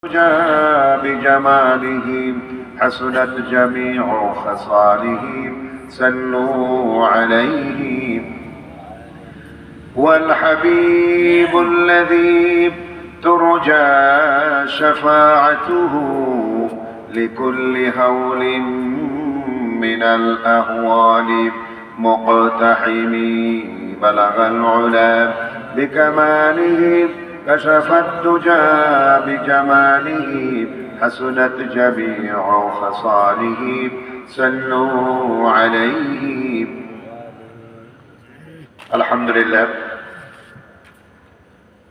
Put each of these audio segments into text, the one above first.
جاء بجماله حسنت جميع خصاله صلوا عليه والحبيب الذي ترجى شفاعته لكل هول من الأهوال مقتحم بلغ العلا بكماله كشف الدجى بجماله حسنت جميع خصاله صلوا عليه আলহামদুলিল্লাহ।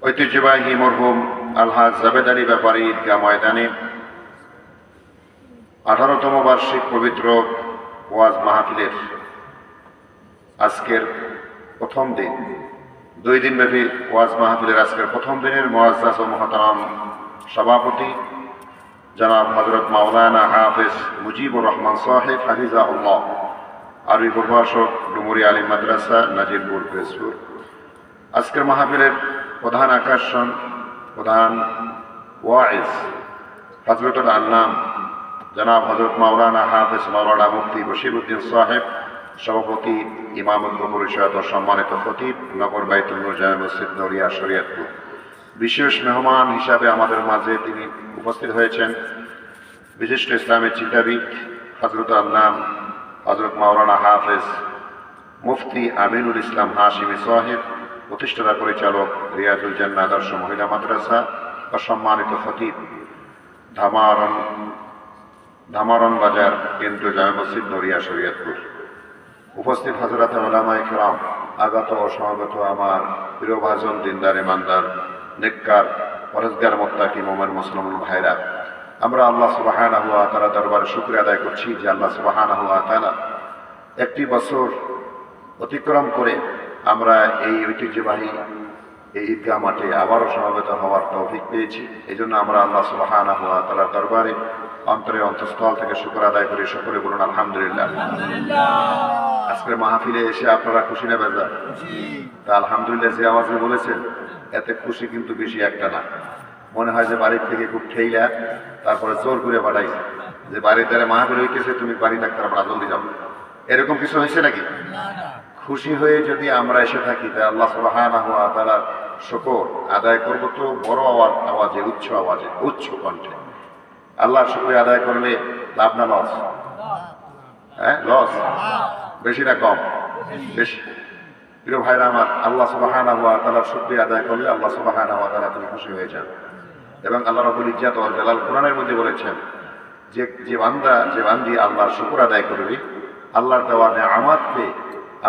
ঐতিহ্যবাহী মরহুম আলহাজ জাবেদ আলী ব্যাপারী ঈদগাহ ময়দানে 18তম বার্ষিক পবিত্র ওয়াজ মাহফিলের আজকের প্রথম দিন, 2 দিন ব্যাপী ওয়াজ মাহফিলের আজকের প্রথম দিনের মুআজ্জাজ ও মুহতারাম সভাপতি জনাব হযরত মাওলানা হাফেজ মুজিবুর রহমান সাহেব হাফিজাহুল্লাহ, আরবি প্রভাষক ডুমুরি আলিম মাদ্রাসা নাজিরপুর পিরোজপুর। আজকের মাহফিলের প্রধান আকর্ষণ, প্রধান ওয়াইজ হযরতুল আল্লাম জনাব হযরত মাওলানা হাফেজ মাওলানা মুফতি বশিরউদ্দিন সাহেব, সভাপতি ইমামত পরিষদ ও সম্মানিত খতিব নগর বাইতুল নূর জামে মসজিদ নড়িয়া শরীয়তপুর। বিশেষ মেহমান হিসাবে আমাদের মাঝে তিনি উপস্থিত হয়েছেন বিশিষ্ট ইসলামের চিন্তাবিদ হযরত আল্লাম হযরত মাওলানা হাফেজ মুফতি আমিনুল ইসলাম হাশিমি সাহেব, প্রতিষ্ঠাতা পরিচালক রিয়াজুল জান্নাহ আদর্শ মহিলা মাদ্রাসা ও সম্মানিত খতিব ধামারন বাজার কেন্দ্রীয় জামে মসজিদ নড়িয়া শরীয়তপুর। উপস্থিত হযরত উলামায়ে কেরাম, আগত ও সমাগত আমার প্রিয় ভাজন দিনদার ইমানদার নেককার পরহেজগার মুত্তাকি মুমিন মুসলমান ভাইরা, আমরা আল্লাহ সুবহানাহু ওয়া তাআলা দরবারে শুকরিয়া আদায় করছি যে আল্লাহ সুবহানাহু ওয়া তাআলা একটি বছর অতিক্রম করে আমরা এই ঐতিহ্যবাহী এই ঈদগাহ মাঠে আবারও সমবেত হওয়ার তৌফিক পেয়েছি। এই জন্য আমরা আল্লাহ সুবহানাহু ওয়া তাআলার দরবারে অন্তরে অন্তঃস্থল থেকে শুকর আদায় করি। সকলে বলুন আলহামদুলিল্লাহ। আজকের মাহফিলে এসে আপনারা খুশি না বেজার? তা আলহামদুলিল্লাহ যে আওয়াজে বলেছেন এতে খুশি কিন্তু বেশি একটা না। মনে হয় যে বাড়ির থেকে খুব ঠেইলা তারপরে জোর করে পাঠাইছে যে বাড়ির দ্বারা মাহফিল হইতেছে, তুমি বাড়ি থাকতে আমরা জলদি যাবো, এরকম কিছু হয়েছে নাকি? খুশি হয়ে যদি আমরা এসে থাকি তাই আল্লাহ সুবহানাহু ওয়া তাআলার শুকর আদায় করবো তো বড় আওয়াজে, উচ্চ কণ্ঠে। আল্লাহর শুকরিয়া আদায় করলে লাভ না লস? লস বেশি না কম? বেশি। প্রিয় ভাইরা আমার, আল্লাহ সুবহানাহু ওয়া তাআলার শুকরিয়া আদায় করলে আল্লাহ সুবহানাহু ওয়া তাআলা তিনি খুশি হয়ে যান। এবং আল্লাহ রাব্বুল ইজ্জত ওয়াল জালাল কোরআনের মধ্যে বলেছেন যে বান্দি আল্লাহর শুকর আদায় করবে, আল্লাহর দেওয়া নিয়ামত পেয়ে,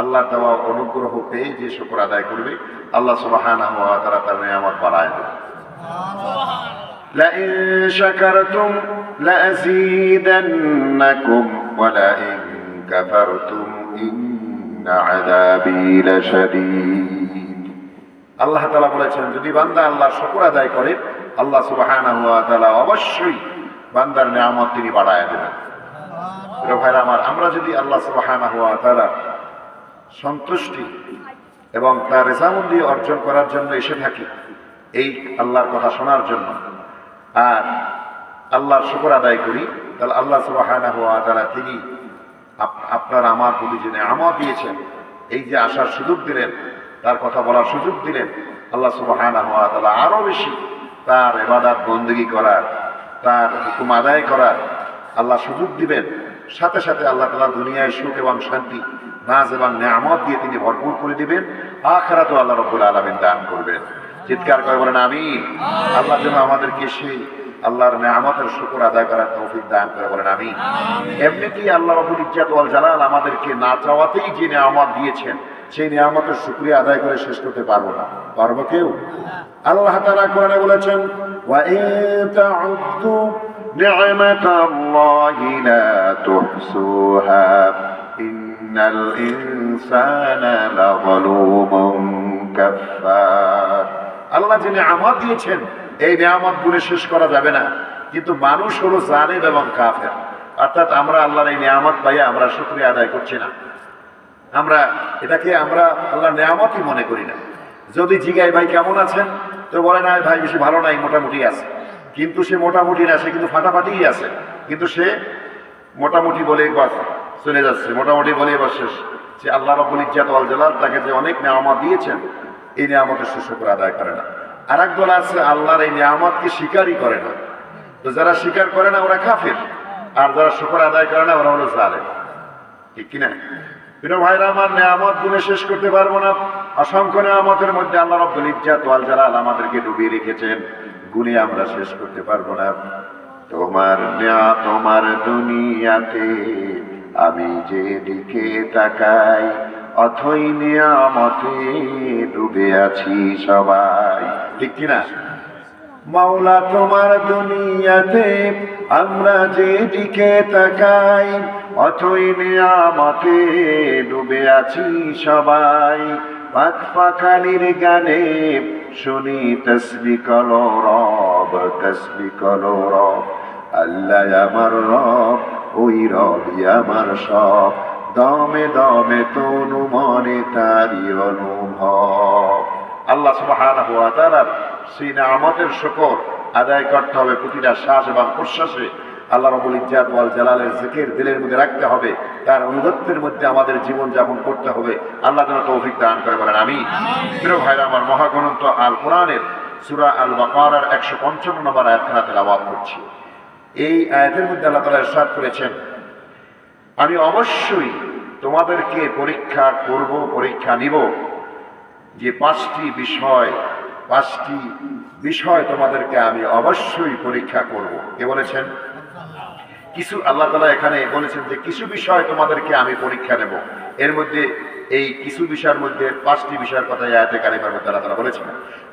আল্লাহর দেওয়া অনুগ্রহ পেয়ে যে শুকর আদায় করবে, আল্লাহ সুবহানাহু ওয়া তাআলা তার নিয়ামত বাড়ায় দেবে। لئن شكرتم لأزيدنكم ولئن كفرتم إن عذابي لشديد। আল্লাহ তাআলা বলেছেন যদি বান্দা আল্লাহর শুকর আদায় করে আল্লাহ সুবহানাহু ওয়া তাআলা অবশ্যই বান্দার নিয়ামত তিনি বাড়ায় দেবেন। প্রিয় ভাইরা আমার, আমরা যদি আল্লাহ সুবহানাহু ওয়া তাআলা সন্তুষ্টি এবং তার রেজামন্দি অর্জন করার জন্য এসে থাকি, এই আল্লাহর কথা শোনার জন্য, আর আল্লাহর শুকর আদায় করি, তাহলে আল্লাহ সুবহানাহু ওয়া তাআলা তিনি আপনার আমার প্রতি যে নিয়ামত দিয়েছেন, এই যে আসার সুযোগ দিলেন, তার কথা বলার সুযোগ দিলেন, আল্লাহ সুবহানাহু ওয়া তাআলা আরো বেশি তার ইবাদত বندگی করার, তার হুকুম আদায় করার আল্লাহ সুযোগ দিবেন। সাথে সাথে আল্লাহ তাআলা দুনিয়ায় সুখ এবং শান্তি, নাজ এবং নিয়ামত দিয়ে তিনি ভরপুর করে দিবেন। আখিরাতেও আল্লাহ রাব্বুল আলামিন দান করবেন। চিৎকার করে বলেন আমিন। আল্লাহ যেন আমাদেরকে সেই আল্লাহর নিয়ামতের শুকর আদায় করার তৌফিক দান করে বলেন আমিন। এমনিতেই আল্লাহ রাব্বুল ইজ্জত ওয়াল জালাল আমাদেরকে না চাওয়াতেই যে নিয়ামত দিয়েছেন, সেই নিয়ামতের শুকরিয়া আদায় করে শেষ করতে পারবো না, পারবো কেউ? আল্লাহ তাআলা কোরআনে বলেছেন ওয়া ইন তাউদ্দু নি'মাতাল্লাহি লা তুহসুহা ইন্নাল ইনসানা লাযালুমুন কাফফার। আল্লাহ যে নিয়ামত দিয়েছেন এই নিয়ামত গুলো শেষ করা যাবে না, কিন্তু মানুষ হলো জালিম এবং কাফের। অর্থাৎ আমরা আল্লাহর এই নিয়ামত পাইয়া আমরা শুকরিয়া আদায় করছি না, আমরা এটাকে আমরা আল্লাহর নিয়ামতই মনে করি না। যদি জিজ্ঞাসা ভাই কেমন আছেন, তো বলে না ভাই বেশি ভালো নাই, মোটামুটি আছে। কিন্তু সে মোটামুটি না, সে কিন্তু ফাটাফাটিই আছে, কিন্তু সে মোটামুটি বলে বাস চলে যাচ্ছে, মোটামুটি বলে এবার শেষ। যে আল্লাহ রাব্বুল ইজ্জাত ওয়াল জালাল তাকে যে অনেক নিয়ামত দিয়েছেন, এই নিয়ামতের শুকর আদায় করে না। আর এক দল আছে আল্লাহর এই নিয়ামতকে স্বীকারই করে না। তো যারা স্বীকার করে না ওরা কাফের, আর যারা শুকর আদায় করে না ওরা হলো জালেম। ঠিক কিনা? প্রিয় ভাইরা আমার, নিয়ামত গুণে শেষ করতে পারবো না। অসংখ্য নিয়ামতের মধ্যে আল্লাহ রাব্বুল ইজ্জাত ওয়াল জালাল আমাদেরকে ডুবিয়ে রেখেছেন, গুণে আমরা শেষ করতে পারবো না। তোমার দুনিয়াতে আমি যেদিকে তাকাই, অথই নিয়ামতে ডুবে আছি সবাই। ঠিক কিনা? মাওলা তোমার দুনিয়াতে আমরা যেদিকে তাকাই, অথই নিয়ামতে ডুবে আছি সবাই। পাক পাখালির গানে শুনি তসবিহ করো রব, তসবিহ করো রব। আল্লাহ আমার রব, ওই রবই আমার সব। দমে দমে তনু মনে তারি অনুভব। আল্লাহ সুবহানাহু ওয়া তাআলার সেই নিয়ামতের শুকর আদায় করতে হবে প্রতিটা শ্বাস এবং প্রশ্বাসে। আল্লাহ রাব্বুল ইজ্জাত ওয়াল জালালের জিকির দিলের মধ্যে রাখতে হবে, তার অনুগত্যের মধ্যে আমাদের জীবন যাপন করতে হবে। আল্লাহ যেন তৌফিক দান করে, বলেন আমিন। প্রিয় ভাইরা আমার, মহাগ্রন্থ আল কোরআনের সূরা আল বাকারার 155 নম্বর আয়াতখানা তেলাওয়াত করছি। এই আয়াতের মধ্যে আল্লাহ তাআলা ইরশাদ করেছেন, আমি অবশ্যই তোমাদেরকে পরীক্ষা করব, পরীক্ষা নিব। যে পাঁচটি বিষয় তোমাদেরকে আমি অবশ্যই পরীক্ষা করব। কে বলেছেন? কিছু আল্লাহ তাআলা এখানে বলেছেন যে কিছু বিষয় তোমাদেরকে আমি পরীক্ষা নেব। এর মধ্যে এই কিছু বিষয়ের মধ্যে পাঁচটি বিষয়ের কথা আয়াতে কারিমার মধ্যে আল্লাহ তাআলা বলেছেন।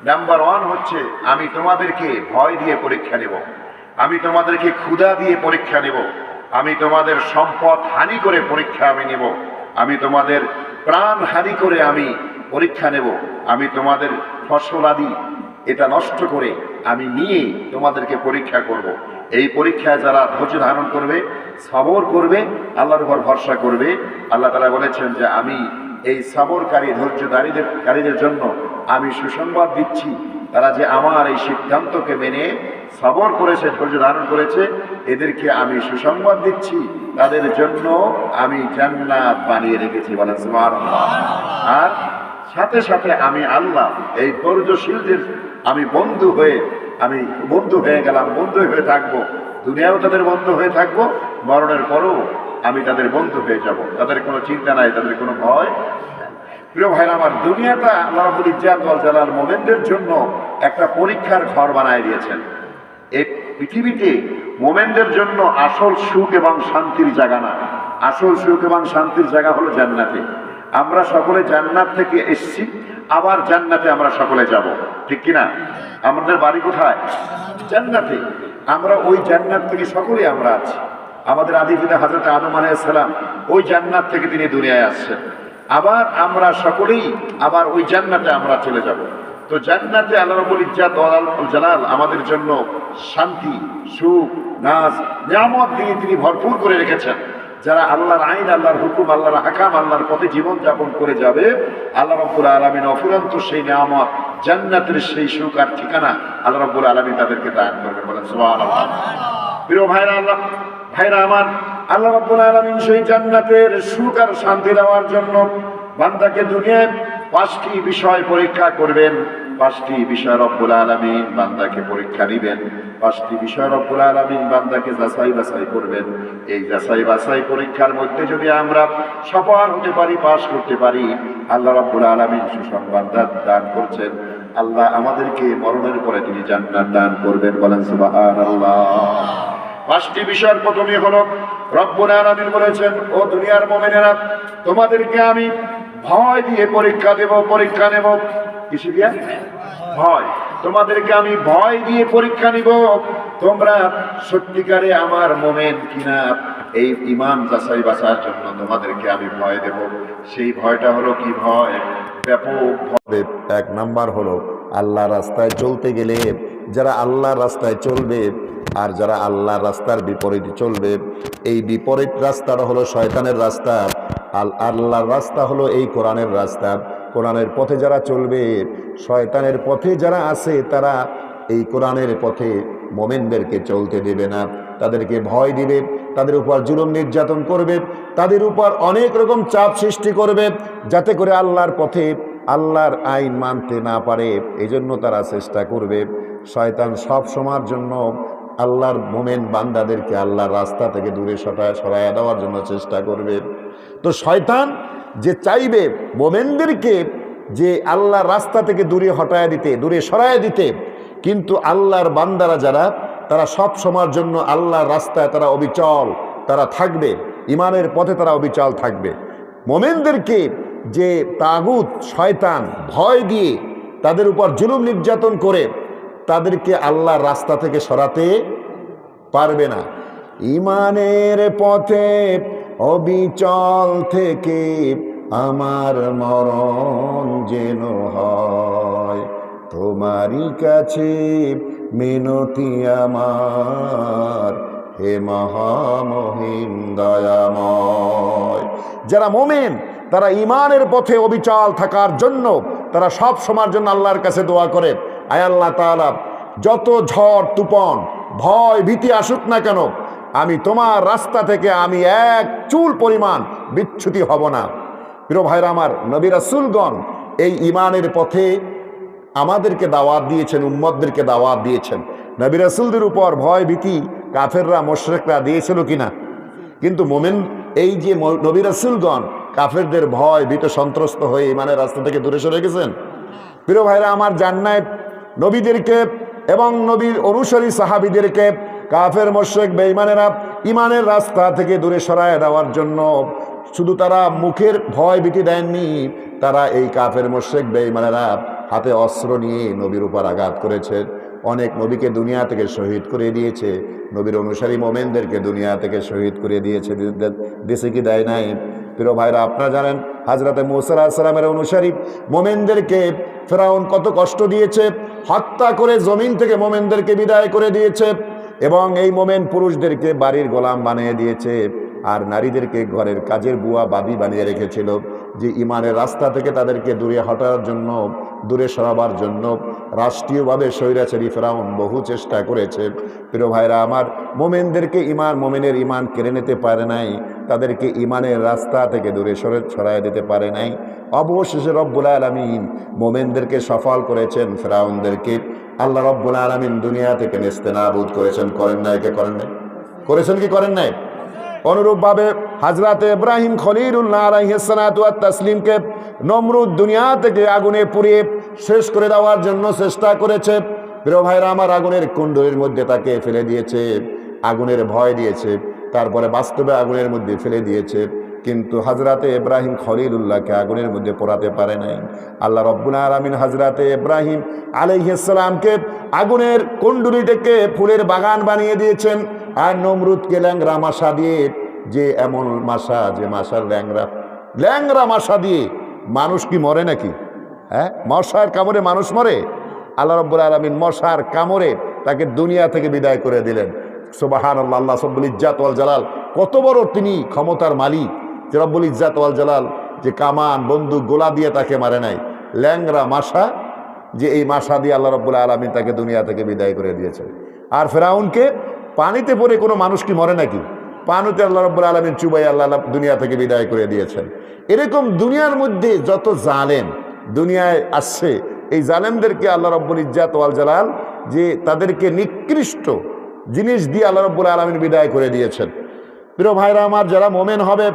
নাম্বার 1 হচ্ছে আমি তোমাদেরকে ভয় দিয়ে পরীক্ষা নেব, আমি তোমাদেরকে ক্ষুধা দিয়ে পরীক্ষা নেব, আমি তোমাদের সম্পদ হানি করে পরীক্ষা আমি নেব, আমি তোমাদের প্রাণ হানি করে আমি পরীক্ষা নেব, আমি তোমাদের ফসল আদি এটা নষ্ট করে আমি নিয়ে তোমাদেরকে পরীক্ষা করব। এই পরীক্ষায় যারা ধৈর্য ধারণ করবে, সবর করবে, আল্লাহর উপর ভরসা করবে, আল্লাহ তাআলা বলেছেন যে আমি এই সবরকারী ধৈর্যধারীদের জন্য আমি সুসংবাদ দিচ্ছি। তারা যে আমার এই সিদ্ধান্তকে মেনে সবর করেছে, ধৈর্য ধারণ করেছে, এদেরকে আমি সুসংবাদ দিচ্ছি, তাদের জন্য আমি জান্নাত বানিয়ে রেখেছি। বলেন সুবহানাল্লাহ। আর সাথে সাথে আমি আল্লাহ এই ধৈর্যশীলদের আমি বন্ধু হয়ে গেলাম, বন্ধু হয়ে থাকবো। দুনিয়াও তাদের বন্ধু হয়ে থাকবো, মরণের পরও আমি তাদের বন্ধু হয়ে যাব। তাদের কোনো চিন্তা নাই, তাদের কোনো ভয়। প্রিয় ভাইরা আমার, দুনিয়াটা আল্লাহ রাব্বুল ইজ্জাত ওয়াল জালাল মুমিনদের জন্য একটা পরীক্ষার ঘর বানায় দিয়েছেন। এই পৃথিবীতে মুমিনদের জন্য আসল সুখ এবং শান্তির জায়গা না, আসল সুখ এবং শান্তির জায়গা হলো জান্নাতে। আমরা সকলে জান্নাত থেকে এসেছি, আবার জান্নাতে আমরা সকলে যাব। ঠিক কিনা? আমাদের বাড়ি কোথায়? জান্নাতে। আমরা ওই জান্নাত থেকে সকলেই আমরা আছি। আমাদের আদি পিতা হযরত আদম আলাইহিস সালাম ওই জান্নাত থেকে তিনি দুনিয়ায় আসছেন। আবার আমরা সকলেই আবার ওই জান্নাতে আমরা চলে যাব। তো জান্নাতে আল্লাহ রাব্বুল ইজ্জাত ওয়াল জালাল আমাদের জন্য শান্তি, সুখ, নাজ, নিয়ামত দিয়ে তিনি ভরপুর করে রেখেছেন। যারা আল্লাহর আইন, আল্লাহর হুকুম, আল্লাহর হাকাম, আল্লাহর পথে জীবন যাপন করে যাবে, আল্লাহ রাব্বুল আলামিন অফুরন্ত সেই নিয়ামত, জান্নাতের সেই সুখ আর ঠিকানা আল্লাহ রাব্বুল আলামিন তাদেরকে দান করবেন। বলেন সুবহানাল্লাহ। প্রিয় ভাইরা আমার, আল্লাহ রাব্বুল আলামিন সেই জান্নাতের সুখ আর শান্তি দেওয়ার জন্য বান্দাকে দুনিয়ায় 5টি বিষয় পরীক্ষা করবেন। 5টি বিষয় রব্বুল আলামিন বান্দাকে পরীক্ষা নেবেন। 5টি বিষয় রব্বুল আলামিন বান্দাকে যাচাই বাছাই করবেন। এই যাচাই বাছাই পরীক্ষার মধ্যে যদি আমরা সফল হতে পারি, পাশ করতে পারি, আল্লাহ রব্বুল আলামিন সুসংবাদ দান করছেন। আল্লাহ আমাদেরকে মরণের পরে তিনি জান্নাত দান করবেন। বলেন সুবহানাল্লাহ। 5টি বিষয়ের প্রথমে হলো রব্বুল আলামিন বলেছেন, ও দুনিয়ার মুমিনেরা, তোমাদেরকে আমি ভয় দিয়ে পরীক্ষা নেব। কিসে দিয়া? ভয়। তোমাদেরকে আমি ভয় দিয়ে পরীক্ষা নিব, তোমরা সত্যিকারে আমার মুমিন কিনা। এই ঈমান যাচাই বাছাইয়ের জন্য তোমাদেরকে আমি ভয় দেব। সেই ভয়টা হলো কি ভয়? ব্যাপক ভয়। 1 নাম্বার হলো আল্লাহ রাস্তায় চলতে গেলে যারা আল্লাহর রাস্তায় চলবে আর যারা আল্লাহর রাস্তার বিপরীতে চলবে, এই বিপরীত রাস্তাটা হলো শয়তানের রাস্তা, আল্লাহর রাস্তা হলো এই কোরআনের রাস্তা। কোরআনের পথে যারা চলবে, শয়তানের পথে যারা আছে তারা এই কোরআনের পথে মোমেনদেরকে চলতে দেবে না, তাদেরকে ভয় দিবে, তাদের উপর জুলুম নির্যাতন করবে, তাদের উপর অনেক রকম চাপ সৃষ্টি করবে, যাতে করে আল্লাহর পথে আল্লাহর আইন মানতে না পারে। এই জন্য তারা চেষ্টা করবে। শয়তান সব সময়ের জন্য আল্লাহর মোমেন বান্দাদেরকে আল্লাহর রাস্তা থেকে দূরে সরাইয়া দেওয়ার জন্য চেষ্টা করবে। তো শয়তান যে চাইবে মোমেনদেরকে যে আল্লাহর রাস্তা থেকে দূরে হটায় দিতে, দূরে সরাইয়া দিতে, কিন্তু আল্লাহর বান্দারা যারা, তারা সব সময়ের জন্য আল্লাহর রাস্তায় তারা অবিচল তারা থাকবে, ইমানের পথে তারা অবিচল থাকবে। মোমেনদেরকে যে তাগুত শয়তান ভয় দিয়ে তাদের উপর জুলুম নির্যাতন করে তাদেরকে আল্লাহর রাস্তা থেকে সরাতে পারবে না। ইমানের পথে অবিচল থেকে আমার মরণ যেন হয়, তোমারই কাছে মিনতি আমার, হে মহামহিম দয়াময়। যারা মোমেন তারা ইমানের পথে অবিচল থাকার জন্য তারা সব সময়ের জন্য আল্লাহর কাছে দোয়া করে, আয় আল্লাহ তাআলা, যত ঝড় তুফান ভয় ভীতি আসুক না কেন, আমি তোমার রাস্তা থেকে আমি এক চুল পরিমাণ বিচ্যুতি হব না। প্রিয় ভাইরা আমার, নবী রাসূলগণ এই ইমানের পথে আমাদেরকে দাওয়াত দিয়েছেন, উম্মতদেরকে দাওয়াত দিয়েছেন। নবী রাসূলদের উপর ভয় ভীতি কাফেররা মুশরিকরা দিয়েছিল কিনা? কিন্তু মোমেন এই যে নবী রাসূলগণ কাফেরদের ভয় ভীত সন্ত্রস্ত হয়ে ইমানের রাস্তা থেকে দূরে সরে গেছেন। প্রিয় ভাইরা আমার, জান্নাত নবীদেরকে এবং নবীর অনুসারী সাহাবীদেরকে কাফের মুশরিক বেঈমানেরা ইমানের রাস্তা থেকে দূরে সরায় দেওয়ার জন্য শুধু তারা মুখের ভয় ভীতি দেননি, তারা এই কাফের মুশরিক বেঈমানেরা হাতে অস্ত্র নিয়ে নবীর উপর আঘাত করেছে। অনেক নবীকে দুনিয়া থেকে শহীদ করে দিয়েছে, নবীর অনুসারী মোমেনদেরকে দুনিয়া থেকে শহীদ করে দিয়েছে, দেশে কি দেয় নাই? প্রিয় ভাইরা, আপনারা জানেন হযরতে মূসা আলাইহিস সালামের অনুসারী মোমেনদেরকে ফেরাউন কত কষ্ট দিয়েছে, হত্যা করে জমিন থেকে মোমেনদেরকে বিদায় করে দিয়েছে, এবং এই মোমেন পুরুষদেরকে বাড়ির গোলাম বানিয়ে দিয়েছে, আর নারীদেরকে ঘরের কাজের বুয়া বাদী বানিয়ে রেখেছিল, যে ইমানের রাস্তা থেকে তাদেরকে দূরে হটার জন্য, দূরে সরাবার জন্য রাষ্ট্রীয়ভাবে স্বৈরাচারী ফেরাউন বহু চেষ্টা করেছে। প্রিয় ভাইরা আমার, মোমেনদেরকে মোমেনের ইমান কেড়ে নিতে পারে নাই, তাদেরকে ইমানের রাস্তা থেকে দূরে সরায় দিতে পারে নাই। অবশেষে রব্বুল আলামিন মোমেনদেরকে সফল করেছেন, ফেরাউনদেরকে আল্লাহ রব্বুল আলামিন দুনিয়া থেকে নেস্তেনাবুদ করেছেন। করেন নাই? কে করেন নাই? করেছেন কি করেন নাই? অনুরূপভাবে হযরত ইব্রাহিম খলিলুল্লাহ আলাইহিস সালাতু ওয়াত তাসলিমকে নমরুদ দুনিয়া থেকে আগুনে পুড়িয়ে শেষ করে দেওয়ার জন্য চেষ্টা করেছে। প্রিয় ভাইরা আমার, আগুনের কুণ্ডলীর মধ্যে তাকে ফেলে দিয়েছে, আগুনের ভয় দিয়েছে, তারপরে বাস্তবে আগুনের মধ্যে ফেলে দিয়েছে, কিন্তু হযরতে ইব্রাহিম খলিলুল্লাহকে আগুনের মধ্যে পোড়াতে পারে নাই। আল্লাহ রব্বুল আলামিন হযরতে ইব্রাহিম আলাইহিস সালামকে আগুনের কুণ্ডলী থেকে ফুলের বাগান বানিয়ে দিয়েছেন, আর নমরুদকে ল্যাংরা মাশা দিয়ে, যে এমন মাশা, যে মাশার ল্যাংরা মাশা দিয়ে মানুষ কি মরে নাকি? হ্যাঁ, মশার কামড়ে মানুষ মরে? আল্লাহ রব্বুল আলামিন মশার কামড়ে তাকে দুনিয়া থেকে বিদায় করে দিলেন। সুবহানাল্লাহ। আল্লাহ রব্বুল ইজ্জাত ওয়াল জালাল কত বড় তিনি ক্ষমতার মালিক, যে রব্বুল ইজ্জাত ওয়াল জালাল যে কামান বন্দুক গোলা দিয়ে তাকে মারে নাই, ল্যাংরা মাশা, যে এই মাশা দিয়ে আল্লাহ রব্বুল আলামিন তাকে দুনিয়া থেকে বিদায় করে দিয়েছেন। আর ফেরাউনকে পানিতে পড়ে কোনো মানুষ কি মরে নাকি? পানিতে আল্লাহ রব্বুল আলামিন চুবাই আল্লাহ দুনিয়া থেকে বিদায় করে দিয়েছেন। এরকম দুনিয়ার মধ্যে যত জালেম দুনিয়ায় আসছে, এই জালেমদেরকে আল্লাহ রব্বুল ইজ্জাত ওয়াল জালাল যে তাদেরকে নিকৃষ্ট জিনিস দিয়ে আল্লাহ রব্বুল আলামিন বিদায় করে দিয়েছেন। প্রিয় ভাইরা আমার, যারা মোমেন হবে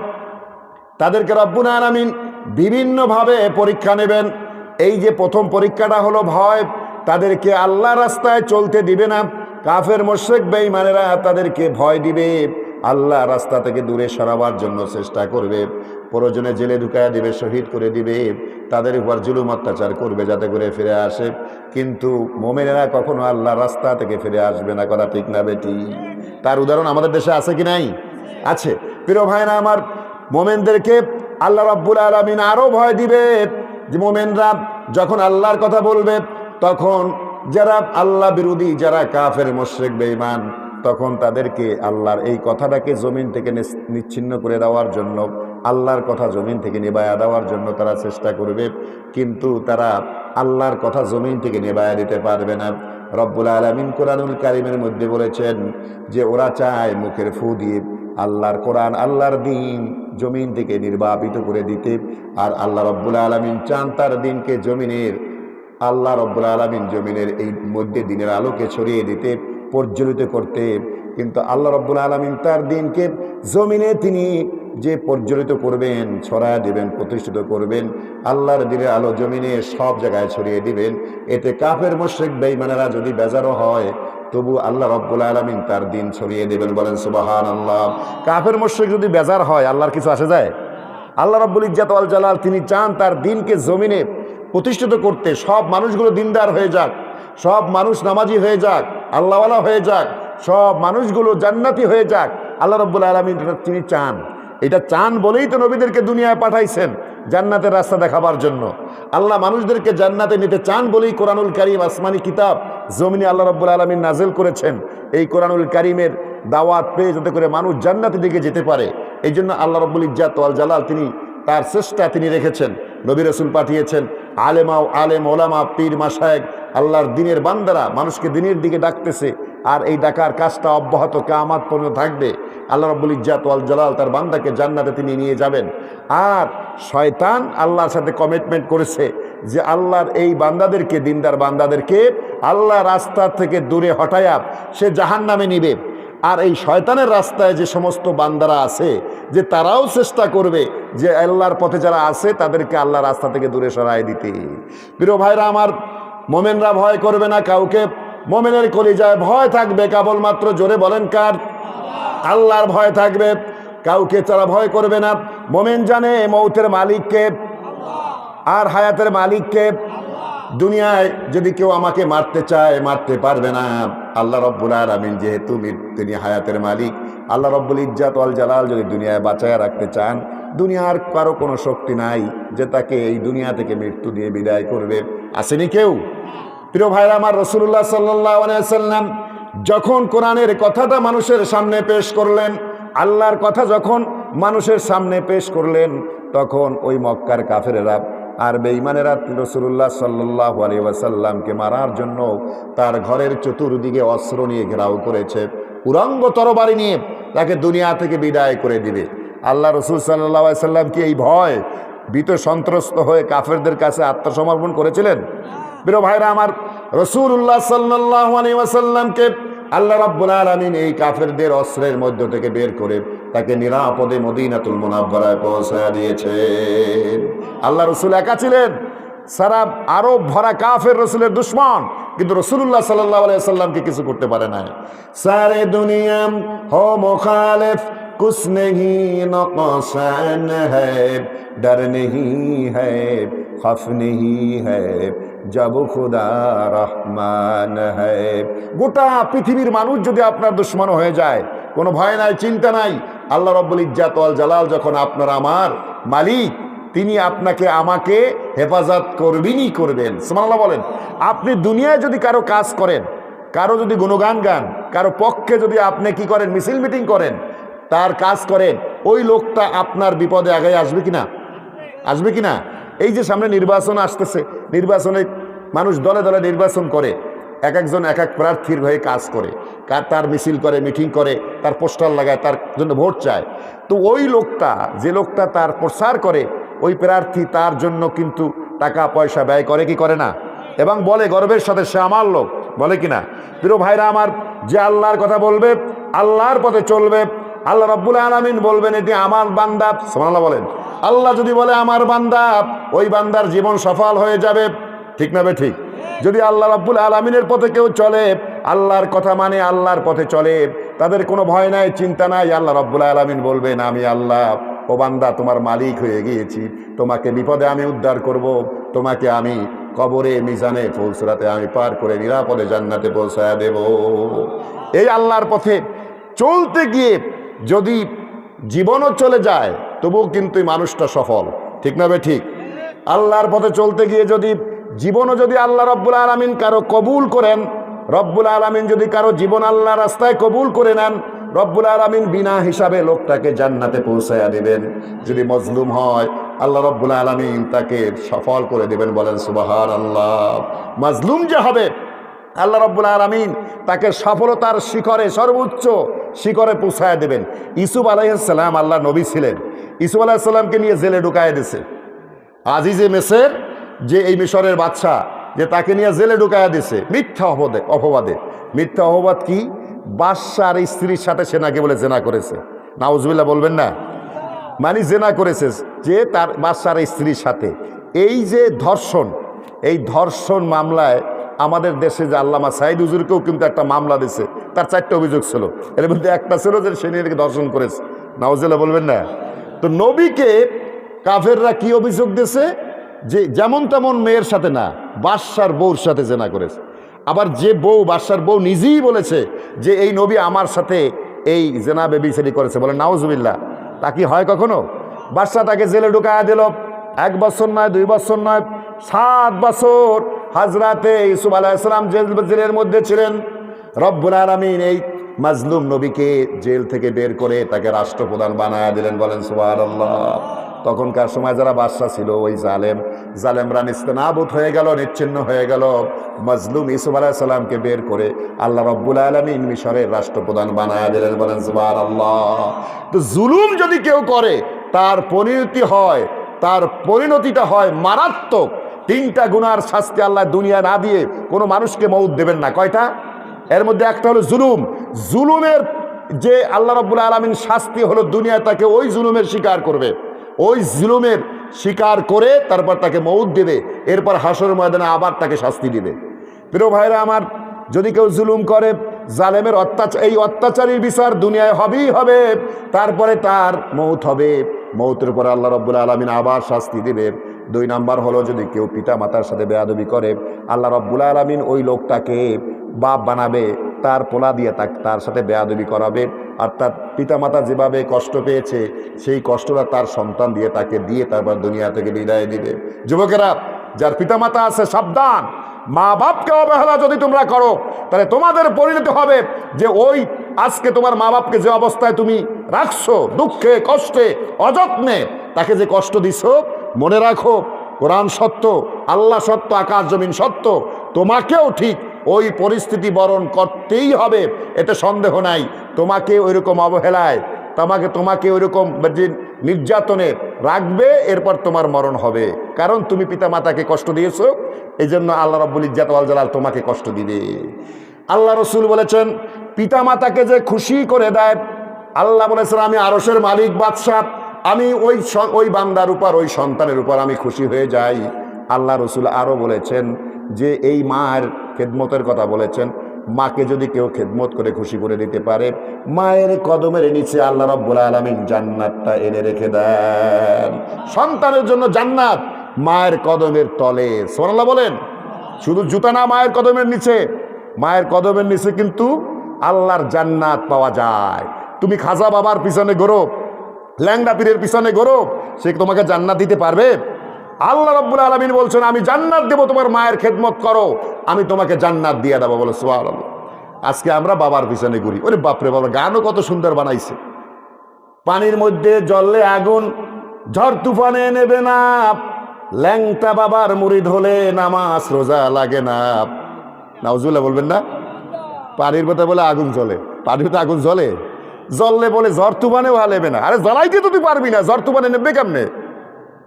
তাদেরকে রব্বুল আলামিন বিভিন্নভাবে পরীক্ষা নেবেন। এই যে প্রথম পরীক্ষাটা হলো ভয়, তাদেরকে আল্লাহ রাস্তায় চলতে দিবে না। কাফের মুশরিক বেঈমানেরা তাদেরকে ভয় দিবে, আল্লাহ রাস্তা থেকে দূরে সরাবার জন্য চেষ্টা করবে, প্রয়োজনে জেলে ঢুকায় দিবে, শহীদ করে দিবে, তাদের উপর জুলুম অত্যাচার করবে যাতে করে ফিরে আসে। কিন্তু মোমেনেরা কখনো আল্লাহ রাস্তা থেকে ফিরে আসবে না। কথা ঠিক না বেটি? তার উদাহরণ আমাদের দেশে আছে কি নাই? আছে। প্রিয় ভাইরা আমার, মোমেনদেরকে আল্লাহ রাব্বুল আলামিন আরো ভয় দিবে, যে মোমেনরা যখন আল্লাহর কথা বলবে, তখন যারা আল্লাহ বিরোধী, যারা কাফের মুশরিক বেঈমান, তখন তাদেরকে আল্লাহর এই কথাটাকে জমিন থেকে নিচ্ছিন্ন করে দেওয়ার জন্য, আল্লাহর কথা জমিন থেকে নিবায়া দেওয়ার জন্য তারা চেষ্টা করবে, কিন্তু তারা আল্লাহর কথা জমিন থেকে নিবায়া দিতে পারবে না। রব্বুল আলামিন কোরআনুল কারীমের মধ্যে বলেছেন যে ওরা চায় মুখের ফু দিয়ে আল্লাহর কোরআন আল্লাহর দ্বীন জমিন থেকে নির্বাপিত করে দিতে, আর আল্লাহ রব্বুল আলামিন চান তার দ্বীনকে জমিনের আল্লাহ রব্বুল আলামিন জমিনের এই মধ্যে দিনের আলোকে ছড়িয়ে দিতে, প্রজ্বলিত করতে। কিন্তু আল্লাহ রব্বুল আলামিন তার দ্বীনকে জমিনে তিনি যে প্রজ্বলিত করবেন, ছড়ায় দিবেন, প্রতিষ্ঠিত করবেন, আল্লাহর দ্বীনের আলো জমিনে সব জায়গায় ছড়িয়ে দিবেন। এতে কাফের মুশরিক বেঈমানেরা যদি বেজারও হয় তবু আল্লাহ রব্বুল আলামিন তার দ্বীন ছড়িয়ে দেবেন। বলেন সুবহানাল্লাহ। কাফের মুশরিক যদি বেজার হয় আল্লাহর কিছু আসে যায়? আল্লাহ রব্বুল ইজ্জাত ওয়াল জালাল তিনি চান তার দ্বীনকে জমিনে প্রতিষ্ঠিত করতে, সব মানুষগুলো দিনদার হয়ে যাক, সব মানুষ নামাজি হয়ে যাক, আল্লাহওয়ালা হয়ে যাক, সব মানুষগুলো জান্নাতি হয়ে যাক। আল্লাহ রব্বুল আলামিন তিনি চান, এটা চান বলেই তো নবীদেরকে দুনিয়ায় পাঠাইছেন জান্নাতের রাস্তা দেখাবার জন্য। আল্লাহ মানুষদেরকে জান্নাতে নিতে চান বলেই কোরআনুল কারীম আসমানি কিতাব জমিনে আল্লাহ রব্বুল আলামিন নাজিল করেছেন। এই কোরআনুল কারীমের দাওয়াত পেয়ে যাতে করে মানুষ জান্নাতের দিকে যেতে পারে, এই জন্য আল্লাহ রব্বুল ইজ্জাত ওয়াল জালাল তিনি তার চেষ্টা তিনি রেখেছেন, নবী রাসূল পাঠিয়েছেন, আলেম ওলামা পীর মাশায়েখ আল্লাহর দ্বীনের বান্দারা মানুষকে দ্বীনের দিকে ডাকতেছে, আর এই ডাকার কাজটা অব্যাহত কিয়ামত পর্যন্ত থাকবে। আল্লাহ রাব্বুল ইজ্জাত ওয়াল জালাল তার বান্দাকে জান্নাতে তিনি নিয়ে যাবেন। আর শয়তান আল্লাহর সাথে কমিটমেন্ট করেছে যে আল্লাহর এই বান্দাদেরকে, দিনদার বান্দাদেরকে আল্লাহ রাস্তা থেকে দূরে হটায়া সে জাহান্নামে নিবে। আর এই শয়তানের রাস্তায় যে সমস্ত বান্দারা আছে যে তারাও চেষ্টা করবে যে আল্লাহর পথে যারা আছে তাদেরকে আল্লাহ রাস্তা থেকে দূরে সরায় দিতে। প্রিয় ভাইরা আমার, মোমেনরা ভয় করবে না কাউকে, মোমেনের কলিজায় ভয় থাকবে কেবলমাত্র, জোরে বলেন কার? আল্লাহর ভয় থাকবে, কাউকে তারা ভয় করবে না। মোমেন জানে মৌতের মালিককে আর হায়াতের মালিককে। দুনিয়ায় যদি কেউ আমাকে মারতে চায় মারতে পারবে না। আল্লাহ রব্বুল আলামিন যেহেতু তিনি হায়াতের মালিক, আল্লাহ রব্বুল ইজ্জাত ওয়াল জালাল যদি দুনিয়ায় বাঁচায় রাখতে চান, দুনিয়ার কারো কোনো শক্তি নাই যে তাকে এই দুনিয়া থেকে মৃত্যু দিয়ে বিদায় করবে। আসেনি কেউ? প্রিয় ভাইরা আমার, রাসূলুল্লাহ সাল্লাল্লাহু আলাইহি ওয়াসাল্লাম যখন কোরআনের কথাটা মানুষের সামনে পেশ করলেন, আল্লাহর কথা যখন মানুষের সামনে পেশ করলেন, তখন ওই মক্কার কাফেরেরা আর বেঈমানেরা রাসূলুল্লাহ সাল্লাল্লাহু আলাইহি ওয়াসাল্লামকে মারার জন্য তার ঘরের চতুর্দিকে অস্ত্র নিয়ে ঘেরাও করেছে, উলঙ্গ তরবারি নিয়ে তাকে দুনিয়া থেকে বিদায় করে দিবে। আল্লাহ রাসূল সাল্লাল্লাহু আলাইহি ওয়াসাল্লাম কি এই ভয় ভীত সন্ত্রস্ত হয়ে কাফেরদের কাছে আত্মসমর্পণ করেছিলেন? প্রিয় ভাইরা আমার, রাসূলুল্লাহ সাল্লাল্লাহু আলাইহি ওয়াসাল্লামকে আল্লাহ রাব্বুল আলামিন এই কাফেরদের অস্ত্রের মধ্য থেকে বের করে তাকে নিরাপদে মদিনাতুল মুনাওয়ারায় পৌঁছায় দিয়েছেন। আল্লাহ রাসূল একা ছিলেন, সারা আরব ভরা কাফের রাসূলের দুশমন, কিন্তু রাসূলুল্লাহ সাল্লাল্লাহু আলাইহি ওয়াসাল্লামকে কিছু করতে পারে না। সারে দুনিয়া হো মুখালিফ कुछ नहीं नुकसान है, डर नहीं है, खौफ नहीं है, जब खुदा रहमान है। গোটা পৃথিবীর মানুষ যদি আপনার দুশমন হয়ে যায়, কোনো ভয় নাই, চিন্তা নাই। আল্লাহ রাব্বুল ইজ্জাত ওয়াল জালাল যখন আপনার আমার মালিক, তিনি আপনাকে আমাকে হেফাজত করবেনই করবেন। সুবহানাল্লাহ বলেন। আপনি দুনিয়ায় যদি কারো কাজ করেন, কারো যদি গুণগান গান, কারো পক্ষে যদি আপনি কি করেন, মিছিল মিটিং করেন, তার কাজ করেন, ওই লোকটা আপনার বিপদে আগে আসবে কিনা? আসবে কিনা? এই যে সামনে নির্বাচন আসতেছে, নির্বাচনে মানুষ দলে দলে নির্বাচন করে, এক একজন এক এক প্রার্থীর হয়ে কাজ করে, তার মিছিল করে, মিটিং করে, তার পোস্টার লাগায়, তার জন্য ভোট চায়। তো ওই লোকটা, যে লোকটা তার প্রচার করে, ওই প্রার্থী তার জন্য কিন্তু টাকা পয়সা ব্যয় করে কি করে না? এবং বলে গর্বের সাথে সে আমার লোক, বলে কিনা? প্রিয় ভাইরা আমার, যে আল্লাহর কথা বলবে, আল্লাহর পথে চলবে, আল্লাহ রাব্বুল আলামিন বলবেন এটি আমার বান্দা। সুবহানাল্লাহ বলেন। আল্লাহ যদি বলে আমার বান্দা, ওই বান্দার জীবন সফল হয়ে যাবে। ঠিক না বে ঠিক? যদি আল্লাহ রাব্বুল আলামিনের পথে কেউ চলে, আল্লাহর কথা মানে, আল্লাহর পথে চলে, তাদের কোনো ভয় নাই, চিন্তা নাই। আল্লাহ রাব্বুল আলামিন বলবেন আমি আল্লাহ, ও বান্দা তোমার মালিক হয়ে গিয়েছি, তোমাকে বিপদে আমি উদ্ধার করব, তোমাকে আমি কবরে মিজানে ফুলসরাতে আমি পার করে নিরাপদে জান্নাতে পৌঁছায় দেব। এই আল্লাহর পথে চলতে গিয়ে যদি জীবনও চলে যায় তবুও কিন্তু এই মানুষটা সফল। ঠিক না বে ঠিক? আল্লাহর পথে চলতে গিয়ে যদি জীবনও যদি আল্লাহ রব্বুল আলামিন কারো কবুল করেন, রব্বুল আলামিন যদি কারো জীবন আল্লাহ রাস্তায় কবুল করে নেন, রব্বুল আলামিন বিনা হিসাবে লোকটাকে জান্নাতে পৌঁছায়া দিবেন। যদি মজলুম হয়, আল্লাহ রব্বুল আলামিন তাকে সফল করে দিবেন। বলেন সুবহানাল্লাহ। মাজলুম যে হবে আল্লাহ রাব্বুল আলামিন তাকে সফলতার শিখরে, সর্বোচ্চ শিখরে পৌঁছায় দেবেন। ইউসুফ আলাইহিস সালাম আল্লাহ নবী ছিলেন, ইউসুফ আলাইহিস সালামকে নিয়ে জেলে ঢুকায় দিয়েছে আজিজে মেসের, যে এই মিশরের বাদশা, যে তাকে নিয়ে জেলে ঢুকায় দিয়েছে মিথ্যা অপবাদে। মিথ্যা অপবাদ কি? বাদশার স্ত্রীর সাথে সে নাকি বলে জেনা করেছে। নাউজুবিল্লাহ বলবেন না? মানে জেনা করেছে যে তার বাদশার স্ত্রীর সাথে। এই যে ধর্ষণ, এই ধর্ষণ মামলায় আমাদের দেশে যে আল্লামা সাইদ হুজুরকেও কিন্তু একটা মামলা দিয়েছে, তার 4টা অভিযোগ ছিল, এর মধ্যে একটা ছিল যে সে নিজেকে ধর্ষণ করেছে। নাউজুবিল্লাহ বলবেন না? তো নবীকে কাফেররা কি অভিযোগ দিয়েছে? যে যেমন তেমন মেয়ের সাথে না, বাদশার বউর সাথে জেনা করেছে। আবার যে বউ, বাদশার বউ নিজেই বলেছে যে এই নবী আমার সাথে এই জেনা বেবিচারি করেছে। বলে নাউজুবিল্লাহ। তা কি হয় কখনো? বাদশা তাকে জেলে ঢুকায়া দিল। 1 বছর নয়, 2 বছর নয়, 7 বছর হযরতে ইউসুফ আলাইহিস সালাম জেলের মধ্যে ছিলেন। রব্বুল আলামিন এই মাজলুম নবীকে জেল থেকে বের করে তাকে রাষ্ট্রপ্রধান বানায়া দিলেন। বলেন সুবহানাল্লাহ। তখনকার সময় যারা বাদশা ছিল, ওই জালেমরা নিস্তেনাবুদ হয়ে গেল, নিচ্ছিন্ন হয়ে গেল। মাজলুম ইউসুফ আলাইহিস সালামকে বের করে আল্লাহ রাব্বুল আলামিন মিশরের রাষ্ট্রপ্রধান বানায়া দিলেন। বলেন সুবহানাল্লাহ। তো জুলুম যদি কেউ করে, তার পরিণতিটা হয় মারাত্মক। 3টা গুনার শাস্তি আল্লাহ দুনিয়া না দিয়ে কোনো মানুষকে মউত দেবেন না। কয়টা? এর মধ্যে একটা হলো জুলুম। জুলুমের যে আল্লাহ রাব্বুল আলামিন শাস্তি হলো দুনিয়ায় তাকে ওই জুলুমের শিকার করবে, ওই জুলুমের শিকার করে তারপর তাকে মউত দেবে, এরপর হাসরের ময়দানে আবার তাকে শাস্তি দিবে। প্রিয় ভাইরা আমার, যদি কেউ জুলুম করে, জালেমের এই অত্যাচারীর বিচার দুনিয়ায় হবেই হবে, তারপরে তার মউত হবে। মউতের পরে আল্লাহ রাব্বুল আলামিন আবার শাস্তি দেবে। 2 নাম্বার হলো, যদি কেউ পিতা মাতার সাথে বেয়াদবি করে, আল্লাহ রাব্বুল আলামিন ওই লোকটাকে বাপ বানাবে, তার পোলা দিয়ে তার সাথে বেয়াদবি করাবে। অর্থাৎ পিতামাতা যেভাবে কষ্ট পেয়েছে, সেই কষ্টটা তার সন্তান দিয়ে তাকে দিয়ে তারপর দুনিয়া থেকে বিদায় দিবে। যুবকেরা, যার পিতামাতা আছে, সাবধান। মা বাপকে অবহেলা যদি তোমরা করো, তাহলে তোমাদের পরিণতি হবে যে ওই আজকে তোমার মা বাপকে যে অবস্থায় তুমি রাখছো, দুঃখে কষ্টে অযত্নে তাকে যে কষ্ট দিছো, মনে রাখো কোরআন সত্য, আল্লাহ সত্য, আকাশ জমিন সত্য, তোমাকেও ঠিক ওই পরিস্থিতি বরণ করতেই হবে, এতে সন্দেহ নাই। তোমাকে ওইরকম অবহেলায়, তোমাকে ওইরকম যে নির্যাতনে রাখবে, এরপর তোমার মরণ হবে। কারণ তুমি পিতা মাতাকে কষ্ট দিয়েছো, এই জন্য আল্লাহ রাব্বুল ইজ্জাত ওয়াল জালাল তোমাকে কষ্ট দিবে। আল্লাহ রসুল বলেছেন, পিতা মাতাকে যে খুশি করে দেয়, আল্লাহ বলেছেন আমি আরশের মালিক বাদশা, আমি ওই বান্দার উপর, ওই সন্তানের উপর আমি খুশি হয়ে যাই। আল্লাহ রসুল আরও বলেছেন যে এই মায়ের খেদমতের কথা বলেছেন, মাকে যদি কেউ খেদমত করে খুশি করে দিতে পারে, মায়ের কদমের নিচে আল্লাহ রাব্বুল আলামিন জান্নাতটা এনে রেখে দেন। সন্তানের জন্য জান্নাত মায়ের কদমের তলে। সুবহানাল্লাহ বলেন। শুধু জুতা না, মায়ের কদমের নিচে, মায়ের কদমের নিচে কিন্তু আল্লাহর জান্নাত পাওয়া যায়। তুমি খাজা বাবার পিছনে ঘোরো, ল্যাংড়া পীরের পিছনে ঘোরো, সে তোমাকে জান্নাত দিতে পারবে? আল্লাহ রাব্বুল আলামিন বলছেন আমি জান্নাত দেব, তোমার মায়ের খেদমত করো, আমি তোমাকে জান্নাত দিয়ে দেবো। বলে সুবহানাল্লাহ। আজকে আমরা বাবার পিছনে ঘুরি। ওরে বাপরে বাবা, গানও কত সুন্দর বানাইছে। পানির মধ্যে জ্বললে আগুন, ঝড় তুফানে নেবে না, ল্যাংটা বাবার মুরিদ হলে নামাজ রোজা লাগে না। নাউজুবিল্লাহ বলবেন না? পানির মধ্যে বলে আগুন জ্বলে, পানির মধ্যে আগুন জ্বলে, জ্বললে বলে ঝড় তুফানেও হালেবে না। আরে জ্বলাইতে তো তুই পারবি না, ঝড় তুফানে নেবে কেমনে?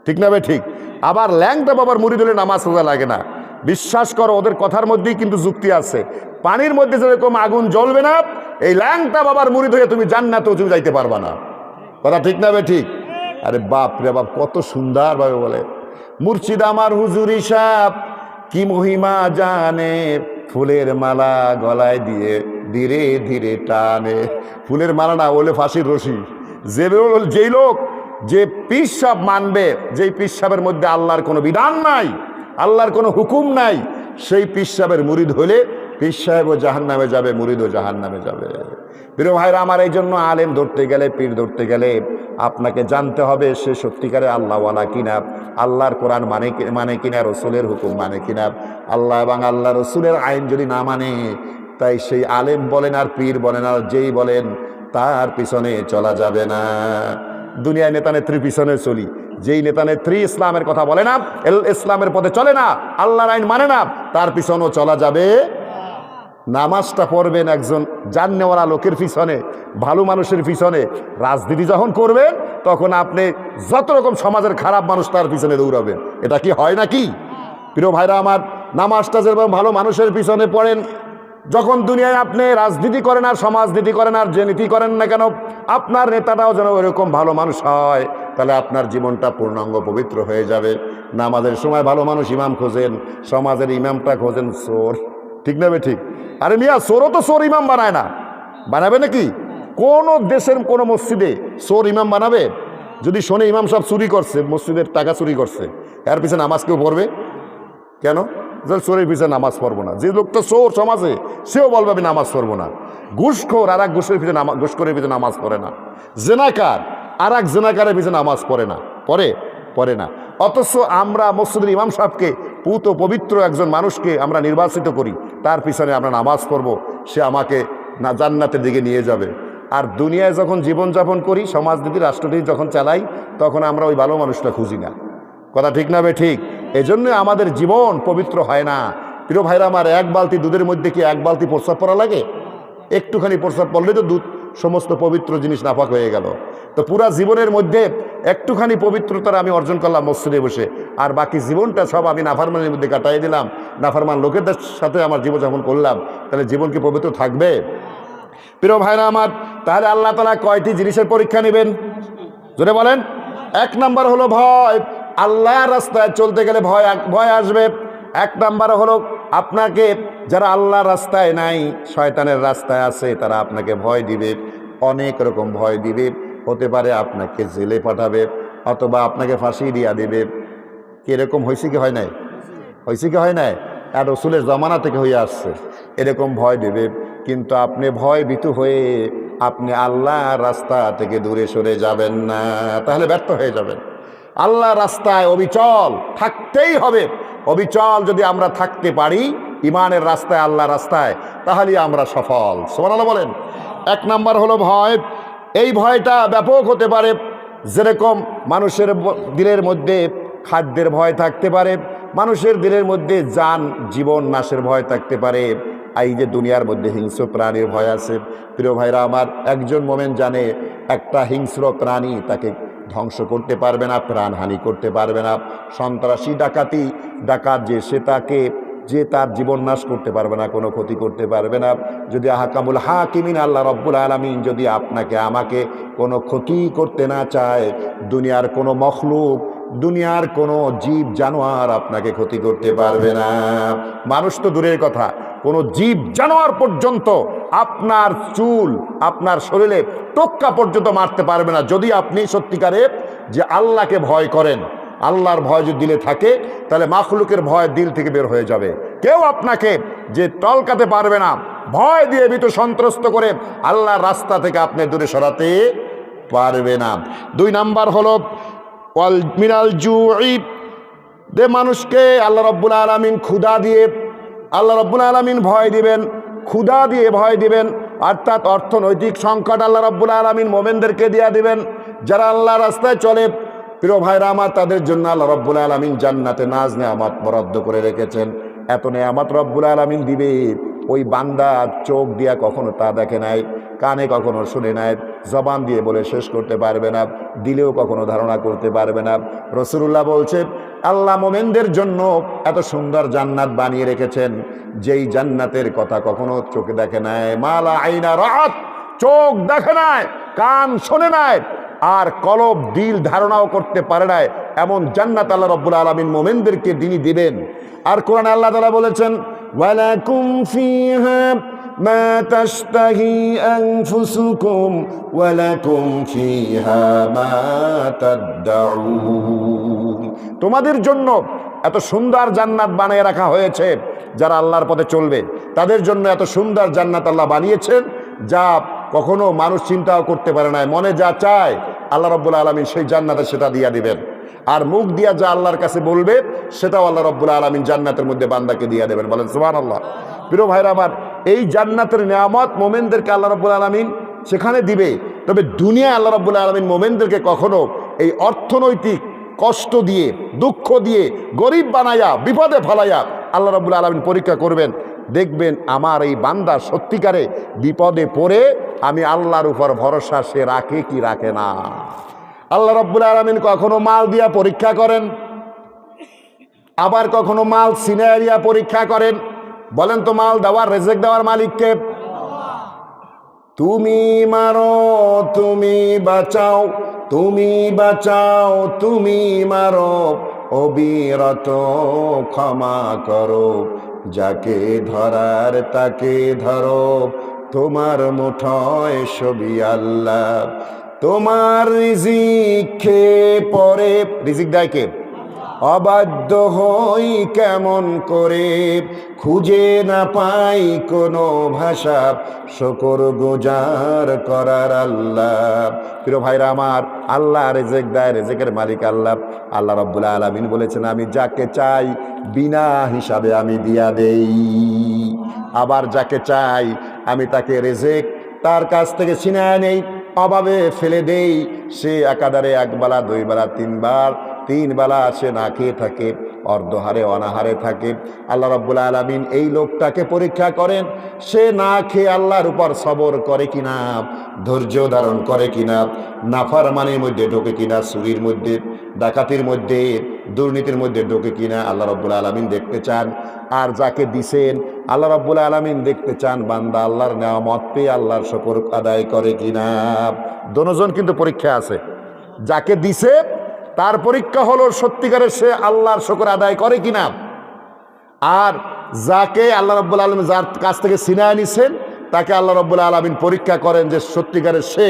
ঠিক না ভাই? ঠিক। আবার ল্যাংটা বাবার মুরিদ হলে নামাজ রোজা লাগে না। বিশ্বাস করো, ওদের কথার মধ্যেই কিন্তু যুক্তি আছে। পানির মধ্যে যেরকম আগুন জ্বলবে না, এই ল্যাংটা বাবার মুরিদ হয়ে তুমি জান্নাতেও তুমি যাইতে পারবা না। কথা ঠিক না ভাই? ঠিক। আরে বাপ রে বাপ, কত সুন্দরভাবে বলে। মুর্শিদ আমার হুজুরি সাহেব কি মহিমা জানে, ফুলের মালা গলায় দিয়ে ধীরে ধীরে টানে। ফুলের মালা না বলে ফাঁসির রশি। যেই লোক যে পীর সাহেব মানবে, যেই পীর সাহেবের মধ্যে আল্লাহর কোনো বিধান নাই, আল্লাহর কোনো হুকুম নাই, সেই পীর সাহেবের মুরিদ হলে পীর সাহেবও জাহান্নামে যাবে, মুরিদও জাহান্নামে যাবে। প্রিয় ভাইরা আমার, এই জন্য আলেম ধরতে গেলে, পীর ধরতে গেলে আপনাকে জানতে হবে সে সত্যিকারে আল্লাহওয়ালা কিনা, আল্লাহর কোরআন মানে কিনা, রসুলের হুকুম মানে কিনা। আল্লাহ এবং আল্লাহ রসুলের আইন যদি না মানে, তাই সেই আলেম বলেন আর পীর বলেন আর যেই বলেন, তার পিছনে চলা যাবে না। দুনিয়ায় নেতা নেত্রীর পিছনে চলি, যেই নেতা নেত্রী ইসলামের কথা বলে না, ইসলামের পথে চলে না, আল্লাহর আইন মানে না, তার পিছনেও চলা যাবে নামাজটা পড়বেন একজন জাননেওয়ালা লোকের পিছনে, ভালো মানুষের পিছনে। রাজনীতি যখন করবেন তখন আপনি যত রকম সমাজের খারাপ মানুষ তার পিছনে দৌড়াবেন। এটা কি হয় নাকি? প্রিয় ভাইরা আমার, নামাজটা যেরকম ভালো মানুষের পিছনে পড়েন, যখন দুনিয়ায় আপনি রাজনীতি করেন আর সমাজনীতি করেন আর যে নীতি করেন না কেন, আপনার নেতাটাও যেন ওইরকম ভালো মানুষ হয়, তাহলে আপনার জীবনটা পূর্ণাঙ্গ পবিত্র হয়ে যাবে। নামাজের সময় ভালো মানুষ ইমাম খোঁজেন, সমাজের ইমামটা খোঁজেন চোর। ঠিক না বে ঠিক? আরে মিয়া, চোরও তো চোর ইমাম বানায় না। বানাবে নাকি? কোন দেশের কোন মসজিদে চোর ইমাম বানাবে? যদি শোনে ইমাম সব চুরি করছে, মসজিদের টাকা চুরি করছে, এর পিছনে নামাজ কেউ পড়বে কেন? চোরের পিছনে নামাজ পড়বো না। যে লোকটা চোর সমাজে, সেও বলবে আমি নামাজ পড়বো না। ঘুষখোর আর এক ঘুষখোরের পিছনে নামাজ পড়ে না। জেনাকার আর এক জেনাকারের পিছনে নামাজ পড়ে না, পড়ে না। অথচ আমরা মসজিদের ইমাম সাহেবকে, পুত পবিত্র একজন মানুষকে আমরা নির্বাচিত করি, তার পিছনে আমরা নামাজ পড়বো, সে আমাকে না জান্নাতের দিকে নিয়ে যাবে। আর দুনিয়ায় যখন জীবনযাপন করি, সমাজনীতি রাষ্ট্রনীতি যখন চালাই, তখন আমরা ওই ভালো মানুষটা খুঁজি না। কথা ঠিক না বে ঠিক? এজন্য আমাদের জীবন পবিত্র হয় না। প্রিয় ভাইরা আমার, এক বালতি দুধের মধ্যে কি এক বালতি প্রস্রাব পড়া লাগে? একটুখানি প্রস্রাব পড়লে তো দুধ সমস্ত পবিত্র জিনিস নাপাক হয়ে গেল। তো পুরা জীবনের মধ্যে একটুখানি পবিত্রতার আমি অর্জন করলাম মসজিদে বসে, আর বাকি জীবনটা সব আমি নাফরমানের মধ্যে কাটাই দিলাম, নাফরমান লোকেদের সাথে আমার জীবনযাপন করলাম, তাহলে জীবন কি পবিত্র থাকবে? প্রিয় ভাইরা আমার, তাহলে আল্লাহ তাআলা কয়টি জিনিসের পরীক্ষা নেবেন জোরে বলেন? এক নাম্বার হলো ভয়। আল্লাহর রাস্তায় চলতে গেলে ভয় আসবে। এক নাম্বার হলো আপনাকে, যারা আল্লাহর রাস্তায় নাই, শয়তানের রাস্তায় আছে, তারা আপনাকে ভয় দিবে, অনেক রকম ভয় দিবে। হতে পারে আপনাকে জেলে পাঠাবে, অথবা আপনাকে ফাঁসি দিয়া দেবে। এরকম হয়েছে কি হয় নাই? হয়েছে কি হয় নাই? আর রসুলের জমানা থেকে হয়ে আসছে। এরকম ভয় দেবে, কিন্তু আপনি ভয় ভীত হয়ে আপনি আল্লাহর রাস্তা থেকে দূরে সরে যাবেন না, তাহলে ব্যর্থ হয়ে যাবেন। আল্লাহর রাস্তায় অবিচল থাকতেই হবে। অবিচল যদি আমরা থাকতে পারি ইমানের রাস্তায়, আল্লাহর রাস্তায়, তাহলে আমরা সফল। সুবহানাল্লাহ বলেন। এক নাম্বার হলো ভয়। এই ভয়টা ব্যাপক হতে পারে। যেরকম মানুষের দিলের মধ্যে খাদ্যের ভয় থাকতে পারে, মানুষের দিলের মধ্যে জীবন নাশের ভয় থাকতে পারে। এই যে দুনিয়ার মধ্যে হিংস্র প্রাণীর ভয় আছে। প্রিয় ভাইরা আমার, একজন মোমেন জানে একটা হিংস্র প্রাণী তাকে ধ্বংস করতে পারবে না, প্রাণহানি করতে পারবে না। সন্ত্রাসী ডাকাত যে তার জীবন নাশ করতে পারবে না, কোনো ক্ষতি করতে পারবে না। যদি আহকামুল হাকিমিন আল্লাহ রব্বুল আলামিন যদি আপনাকে আমাকে কোনো ক্ষতি করতে না চায়, দুনিয়ার কোনো মখলুক, দুনিয়ার কোনো জীব জানোয়ার আপনাকে ক্ষতি করতে পারবে না। মানুষ তো দূরের কথা, কোনো জীব জানোয়ার পর্যন্ত আপনার চুল, আপনার শরীরে টোক্কা পর্যন্ত মারতে পারবে না, যদি আপনি সত্যিকারে যে আল্লাহকে ভয় করেন। আল্লাহর ভয় যদি দিলে থাকে, তাহলে মাখলুকের ভয় দিল থেকে বের হয়ে যাবে। কেউ আপনাকে যে টলকাতে পারবে না, ভয় দিয়ে ভীত সন্ত্রস্ত করে আল্লাহর রাস্তা থেকে আপনি দূরে সরাতে পারবে না। দুই নাম্বার হলো ওয়াল মিনাল জুই, যে মানুষকে আল্লাহ রাব্বুল আলামিন ক্ষুধা দিয়ে, আল্লাহ রাব্বুল আলামিন ভয় দিবেন, ক্ষুধা দিয়ে ভয় দিবেন। অর্থাৎ অর্থনৈতিক সংকট আল্লাহ রাব্বুল আলামিন মোমেনদেরকে দিয়ে দিবেন। যারা আল্লাহর রাস্তায় চলে, প্রিয় ভাইরা আমার, তাদের জন্য আল্লাহ রাব্বুল আলামিন জান্নাতে নাজ নেয়ামত বরাদ্দ করে রেখেছেন। এত নেয়ামত রাব্বুল আলামিন দিবে, ওই বান্দা চোখ দিয়া কখনো তা দেখে নাই, কানে কখনো শুনে নাই, জবান দিয়ে বলে শেষ করতে পারবে না, দিলেও কখনো ধারণা করতে পারবে না। রাসূলুল্লাহ বলছে, আল্লাহ মোমেনদের জন্য এত সুন্দর জান্নাত বানিয়ে রেখেছেন, যেই জান্নাতের কথা কখনো চোখে দেখে নাই, মালা আইনা রাত, চোখ দেখে নাই, কান শোনে নাই, আর কলব দিল ধারণাও করতে পারে নাই, এমন জান্নাত আল্লাহ রাব্বুল আলামিন মোমেনদেরকে তিনি দিবেন। আর কোরআনে আল্লাহ তাআলা বলেছেন, ওয়ালাকুম ফিহা মা তাশতাহি আনফুসুকুম ওয়ালাকুম ফিহা মা তাদউন। তোমাদের জন্য এত সুন্দর জান্নাত বানিয়ে রাখা হয়েছে, যারা আল্লাহর পথে চলবে তাদের জন্য এত সুন্দর জান্নাত আল্লাহ বানিয়েছেন, যা কখনো মানুষ চিন্তাও করতে পারে না। মনে যা চায় আল্লাহ রাব্বুল আলামিন সেই জান্নাতে সেটা দিয়ে দিবেন, আর মুখ দিয়া যা আল্লাহর কাছে বলবে সেটাও আল্লাহ রাব্বুল আলামিন জান্নাতের মধ্যে বান্দাকে দিয়ে দেবেন। বলেন সুবহানাল্লাহ। প্রিয় ভাইরা আমার, এই জান্নাতের নিয়ামত মোমেনদেরকে আল্লাহ রাব্বুল আলামিন সেখানে দিবে। তবে দুনিয়ায় আল্লাহ রাব্বুল আলামিন মোমেনদেরকে কখনো এই অর্থনৈতিক কষ্ট দিয়ে, দুঃখ দিয়ে, গরিব বানাইয়া, বিপদে ফেলাইয়া আল্লাহ রাব্বুল আলামিন পরীক্ষা করবেন। দেখবেন আমার এই বান্দা সত্যিকারে বিপদে পড়ে আমি আল্লাহর উপর ভরসা সে রাখে কি রাখে না। আল্লাহ রাব্বুল আলামিন কখনো মাল দিয়া পরীক্ষা করেন, আবার কখনো মাল সিনায় দিয়া পরীক্ষা করেন। বলেন তো মাল দেওয়ার রেজেক দেওয়ার মালিককে? তুমি মারো তুমি বাঁচাও, তুমি বাঁচাও তুমি মারো, অবিরত ক্ষমা করো, যাকে ধরার তাকে ধরো, তোমার মুঠোয় সবই আল্লাহ। তোমার রিজিক খেয়ে পরে, রিজিক দেয় কে? অবাধ্য হই কেমন করে, খুঁজে না পাই কোনো ভাষা শুকর গুজার করার আল্লাহ। প্রিয় ভাইরা আমার, আল্লাহ রেজেক দেয়, রেজেকের মালিক আল্লাহ। আল্লাহ রাব্বুল আলামিন বলেছেন আমি যাকে চাই বিনা হিসাবে আমি দিয়া দেই, আবার যাকে চাই আমি তাকে রেজেক তার কাছ থেকে ছিনায় নেই, অভাবে ফেলে দেই। সে একাধারে একবেলা দুইবেলা তিন বেলা সে না খেয়ে থাকে, অর্ধহারে অনাহারে থাকে। আল্লাহ রাব্বুল আলামিন এই লোকটাকে পরীক্ষা করেন, সে না খেয়ে আল্লাহর উপর সবর করে কিনা, ধৈর্য ধারণ করে কিনা, নাফরমানির মধ্যে ঢোকে কিনা, চুরির মধ্যে, ডাকাতির মধ্যে, দুর্নীতির মধ্যে ঢোকে কিনা আল্লাহ রাব্বুল আলামিন দেখতে চান। আর যাকে দিছেন আল্লাহ রাব্বুল আলামিন দেখতে চান বান্দা আল্লাহর নেয়ামত পেয়ে আল্লাহর শুকর আদায় করে কিনা। দুজন কিন্তু পরীক্ষা আছে। যাকে দিছে তার পরীক্ষা হলো সত্যিকারে সে আল্লাহর শুকর আদায় করে কিনা, আর যাকে আল্লাহ রাব্বুল আলামিন যার কাছ থেকে ছিনায় নিছেন তাকে আল্লাহ রাব্বুল আলামিন পরীক্ষা করেন যে সত্যিকারে সে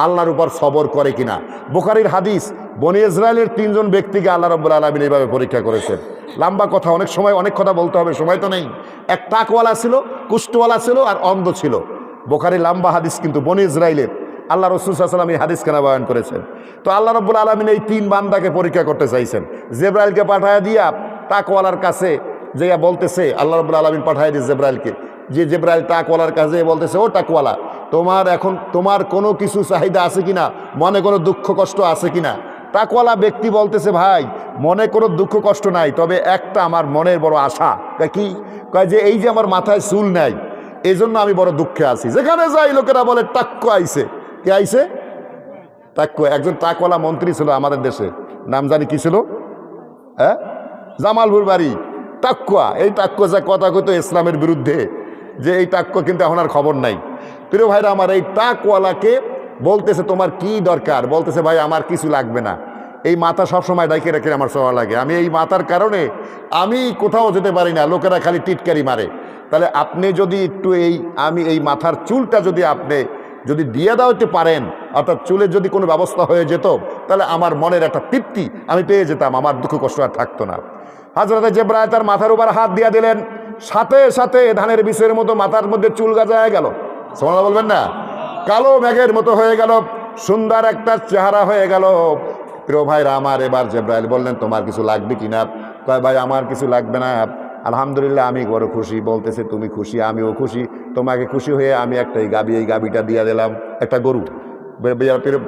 আল্লাহর উপর সবর করে কিনা। বুখারীর হাদিস, বনি ইসরায়েলের 3 জন ব্যক্তিকে আল্লাহ রাব্বুল আলামিন এইভাবে পরীক্ষা করেছেন। লম্বা কথা, অনেক সময় অনেক কথা বলতে হবে, সময় তো নেই। এক টাকওয়ালা ছিল, কুষ্ঠওয়ালা ছিল, আর অন্ধ ছিল। বুখারীর লম্বা হাদিস কিন্তু বনি ইসরায়েলের, আল্লাহ রাসূল সাল্লাল্লাহু আলাইহি ওয়াসাল্লাম এই হাদিস কেনা বয়ান করেছেন। তো আল্লাহ রাব্বুল আলামিন এই 3 বান্দাকে পরীক্ষা করতে চাইছেন। জিবরাইলকে পাঠায় দিয়া টাকওয়ালার কাছে যে বলতেছে, আল্লাহ রাব্বুল আলামিন পাঠায় দিয়ে জিবরাইলকে, যে জিবরাইল টাকওয়ালার কাছে বলতেছে, ও টাকওয়ালা, তোমার কোনো কিছু চাহিদা আছে কিনা, মনে কোনো দুঃখ কষ্ট আছে কিনা। টাকওয়ালা ব্যক্তি বলতেছে, ভাই মনে কোনো দুঃখ কষ্ট নাই, তবে একটা আমার মনের বড় আশা। কি কয়? যে এই যে আমার মাথায় চুল নাই, এই জন্য আমি বড় দুঃখে আছি। যেখানে যাই লোকেরা বলে টাক্কু আইছে। কে আইছে? টাক্কু। একজন টাকওয়ালা মন্ত্রী ছিল আমাদের দেশে, নাম জানি কি ছিল, হ্যাঁ, জামালপুর বাড়ি। টাক্কুয়া, এই টাক্কু যা কথা কইতো ইসলামের বিরুদ্ধে, যে এই টাক্কু কিন্তু এখন আর খবর নাই। প্রিয় ভাইরা আমার, এই টাকওয়ালাকে বলতেছে তোমার কি দরকার? বলতেছে ভাই আমার কিছু লাগবে না, এই মাথা সবসময় ডাইকে রেখে আমার সওয়া লাগে, আমি এই মাথার কারণে আমি কোথাও যেতে পারি না, লোকেরা খালি টিটকারি মারে। তাহলে আপনি যদি একটু এই মাথার চুলটা যদি দিয়ে দেওয়াতে পারেন, অর্থাৎ চুলের যদি কোনো ব্যবস্থা হয়ে যেত, তাহলে আমার মনের একটা তৃপ্তি আমি পেয়ে যেতাম, আমার দুঃখ কষ্ট আর থাকতো না। হযরত জিবরাইল তার মাথার উপর হাত দিয়ে দিলেন, সাথে সাথে ধানের বীজের মতো মাথার মধ্যে চুল গজায় গেল। সুবহানাল্লাহ বলবেন না? কালো মেঘের মতো হয়ে গেল, সুন্দর একটা চেহারা হয়ে গেল। প্রিয় ভাইরা আমার, এবার জিবরাইল বললেন তোমার কিছু লাগবে কিনা? কয় ভাই আমার কিছু লাগবে না, আলহামদুলিল্লাহ আমি বড় খুশি। বলতেছে তুমি খুশি, আমিও খুশি। তোমাকে খুশি হয়ে আমি একটা এই গাবিটা দিয়ে দিলাম, একটা গরু।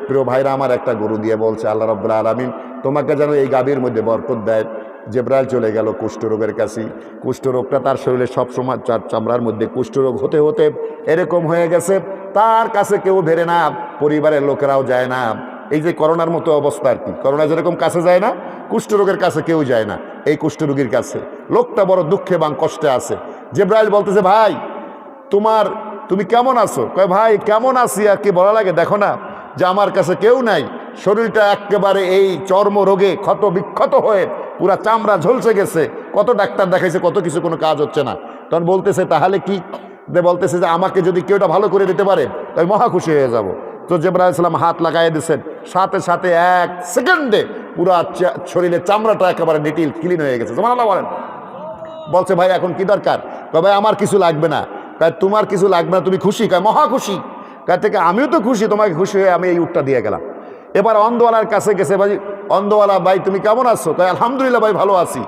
প্রিয় ভাইরা আমার, একটা গরু দিয়ে বলছে আল্লাহ রাব্বুল আলামিন তোমাকে যেন এই গাবির মধ্যে বরকত দেয়। জিবরাইল চলে গেল কুষ্ঠরোগের কাছে। কুষ্ঠরোগটা তার শরীরে সবসময় চামড়ার মধ্যে কুষ্ঠরোগ হতে হতে এরকম হয়ে গেছে, তার কাছে কেউ ধরে না, পরিবারের লোকেরাও যায় না। এই যে করোনার মতো অবস্থা আর কি, করোনা যেরকম কাছে যায় না, কুষ্ঠরোগের কাছে কেউ যায় না। এই কুষ্ঠরোগীর কাছে লোকটা বড় দুঃখে এবং কষ্টে আছে। জিবরাইল বলতেছে ভাই তুমি কেমন আছো? কয় ভাই কেমন আছি আর কি বলা লাগে, দেখো না যে আমার কাছে কেউ নাই, শরীরটা একেবারে এই চর্ম রোগে ক্ষত বিক্ষত হয়ে পুরা চামড়া ঝলসে গেছে, কত ডাক্তার দেখাইছে, কত কিছু, কোনো কাজ হচ্ছে না। তখন বলতেছে তাহলে কি? বলতেছে যে আমাকে যদি কেউটা ভালো করে দিতে পারে তাই মহা খুশি হয়ে যাব। তো জিবরাইল আলাইহিস সালাম হাত লাগাই দিয়েছেন, সাথে সাথে 1 সেকেন্ডে পুরা শরীরের চামড়াটা একেবারে নিটিল ক্লিন হয়ে গেছে। সুবহানাল্লাহ বলেন। বলছে ভাই এখন কি দরকার? কয় ভাই আমার কিছু লাগবে না। কয় তোমার কিছু লাগবে না, তুমি খুশি? কয় মহা খুশি। কয় থেকে আমিও তো খুশি, তোমাকে খুশি হয়ে আমি এই উটটা দিয়ে গেলাম। এবার অন্ধওয়ালার কাছে গেছে, ভাই অন্ধওয়ালা ভাই তুমি কেমন আছো? কয় আলহামদুলিল্লাহ ভাই ভালো আছি,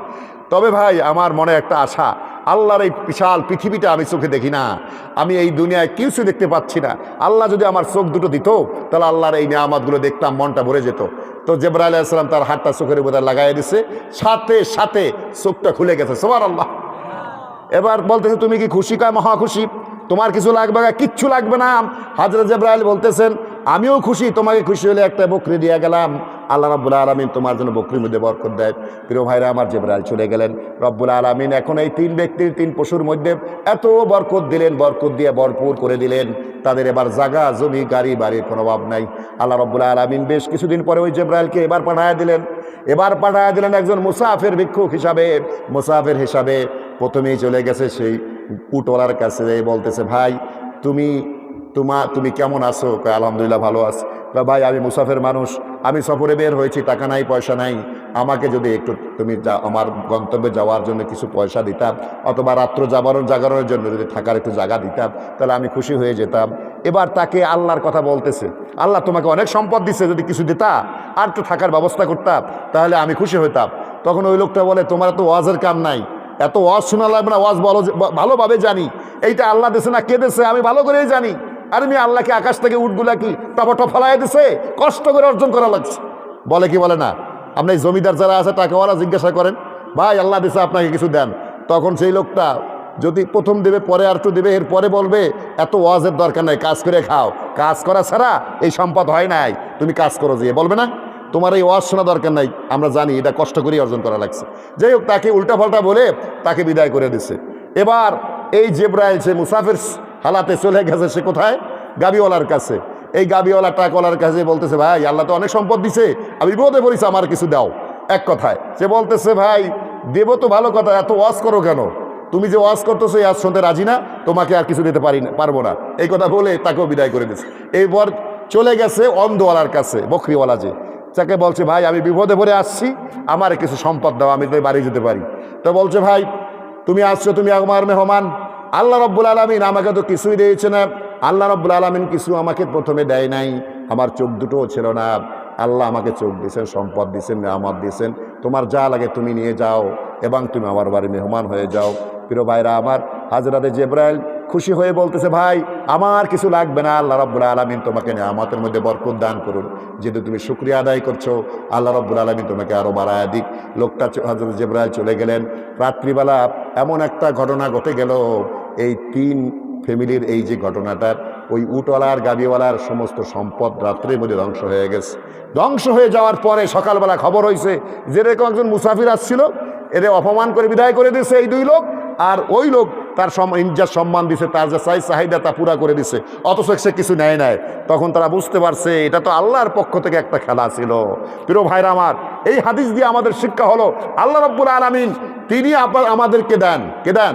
তবে ভাই আমার মনে একটা আশা, আল্লাহর এই বিশাল পৃথিবীটা আমি চোখে দেখি না, আমি এই দুনিয়ায় কিছু দেখতে পাচ্ছি না, আল্লাহ যদি আমার চোখ দুটো দিত তাহলে আল্লাহর এই নিয়ামতগুলো দেখতাম, মনটা ভরে যেত। তো জিবরাইল আলাইহিস সালাম তার হাতটা চোখের উপরে লাগাই দিছে, সাথে সাথে চোখটা খুলে গেছে। সুবহানাল্লাহ। এবার বলতেছে তুমি কি খুশি? কয় মহা খুশি। তোমার কিছু লাগবে না? কিচ্ছু লাগবে না। হযরত জিবরাইল বলতেছেন আমিও খুশি, তোমাকে খুশি হলে একটা বকরি দিয়ে গেলাম, আল্লাহ রাব্বুল আলামিন তোমার জন্য বকরির মধ্যে বরকত দেয়। প্রিয় ভাইরা আমার, জিবরাইল চলে গেলেন। রব্বুল আলামিন এখন এই তিন ব্যক্তির, তিন পশুর মধ্যে এত বরকত দিলেন, বরকত দিয়ে ভরপুর করে দিলেন। তাদের এবার জায়গা জমি গাড়ি বাড়ির কোনো অভাব নাই। আল্লাহ রাব্বুল আলামিন বেশ কিছুদিন পরে ওই জিবরাইলকে এবার পাঠায়া দিলেন একজন মুসাফির ভিক্ষুক হিসাবে। মুসাফির হিসাবে প্রথমেই চলে গেছে সেই উটওয়ালার কাছে, বলতেছে ভাই তুমি কেমন আছো? কয় আলহামদুলিল্লাহ ভালো আছি। ভাই আমি মুসাফির মানুষ, আমি সফরে বের হয়েছি, টাকা নাই পয়সা নাই, আমাকে যদি একটু তুমি আমার গন্তব্যে যাওয়ার জন্য কিছু পয়সা দিতাম, অথবা রাত্র জাগরণের জন্য যদি থাকার একটু জায়গা দিতাম, তাহলে আমি খুশি হয়ে যেতাম। এবার তাকে আল্লাহর কথা বলতেছে, আল্লাহ তোমাকে অনেক সম্পদ দিচ্ছে, যদি কিছু দিতা আর একটু থাকার ব্যবস্থা করতাম তাহলে আমি খুশি হইতাম। তখন ওই লোকটা বলে তোমার তো ওয়াজের কাম নাই, এত ওয়াজ শোনা লাগবে না, ওয়াজ ভালোভাবে জানি, এইটা আল্লাহ দিছে না কে দিছে আমি ভালো করেই জানি। আর আমি আল্লাহকে আকাশ থেকে উটগুলা কি টপটপ ফেলাই দিছে, কষ্ট করে অর্জন করা লাগছে। বলে কি বলে না? আপনি জমিদার যারা আছে টাকাওয়ালা জিজ্ঞাসা করেন, ভাই আল্লাহ দিছে আপনাকে কিছু দেন, তখন সেই লোকটা যদি প্রথম দেবে পরে আর একটু দেবে, এরপরে বলবে এত ওয়াজের দরকার নাই, কাজ করে খাও, কাজ করা ছাড়া এই সম্পদ হয় নাই, তুমি কাজ করো, যে বলবে না তোমার এই ওয়াজ শোনা দরকার নাই, আমরা জানি এটা কষ্ট করেই অর্জন করা লাগছে। যাই হোক, তাকে উল্টাপাল্টা বলে তাকে বিদায় করে দিছে। এবার এই জিবরাইল সে মুসাফির হালাতে চলে গেছে, সে কোথায়? গাবিওয়ালার কাছে। এই গাবিওয়ালা টাকওয়ালার কাছে বলতেছে ভাই আল্লাহ তো অনেক সম্পদ দিছে, আমি বিপদে পড়েছি, আমার কিছু দাও। এক কথায় সে বলতেছে ভাই দেবো তো ভালো কথা, এত ওয়াজ করো কেন? তুমি যে ওয়াজ করতেছো এই আজ শুনতে রাজি না, তোমাকে আর কিছু দিতে পারবো না, এই কথা বলে তাকেও বিদায় করে দিচ্ছে। এইবার চলে গেছে অন্ধওয়ালার কাছে, বকরিওয়ালা যে, তাকে বলছে ভাই আমি বিপদে পড়ে আসছি, আমার কিছু সম্পদ দাও, আমি তো বাড়ি যেতে পারি। তো বলছে ভাই তুমি আসছো, তুমি আমার মেহমান, আল্লাহ রাব্বুল আলামিন আমাকে তো কিছুই দিয়েছে না, আল্লাহ রাব্বুল আলামিন কিছু আমাকে প্রথমে দেয় নাই, আমার চোখ দুটোও ছিল না, আল্লাহ আমাকে চোখ দিয়েছেন, সম্পদ দিয়েছেন, নিয়ামত দিয়েছেন, তোমার যা লাগে তুমি নিয়ে যাও এবং তুমি আমার বাড়ি মেহমান হয়ে যাও। প্রিয় ভাইরা আমার, হযরতে জিবরাইল খুশি হয়ে বলতেছে ভাই আমার কিছু লাগবে না, আল্লাহ রাব্বুল আলামিন তোমাকে নিয়ামতের মধ্যে বরকত দান করুন, যেহেতু তুমি শুকরিয়া আদায় করছো, আল্লাহ রাব্বুল আলামিন তোমাকে আরো বাড়ায় দিক। লোকটা হযরত জিবরাইল চলে গেলেন। রাত্রিবেলা এমন একটা ঘটনা ঘটে গেল, এই তিন ফ্যামিলির এই যে ঘটনাটা, ওই উটওয়ালার গাবিওয়ালার সমস্ত সম্পদ রাত্রের মধ্যে ধ্বংস হয়ে গেছে। ধ্বংস হয়ে যাওয়ার পরে সকালবেলা খবর হয়েছে যেরকম একজন মুসাফির আসছিল, এদের অপমান করে বিদায় করে দিয়েছে এই দুই লোক, আর ওই লোক তার ইজ্জত সম্মান দিছে, তার যে চাহিদা তা পুরা করে দিছে, অথচ সে কিছু নেয় নাই। তখন তারা বুঝতে পারছে এটা তো আল্লাহর পক্ষ থেকে একটা খেলা ছিল। প্রিয় ভাইরা আমার, এই হাদিস দিয়ে আমাদের শিক্ষা হলো আল্লাহ রাব্বুল আলামিন তিনি আমাদেরকে দেন, কে দেন?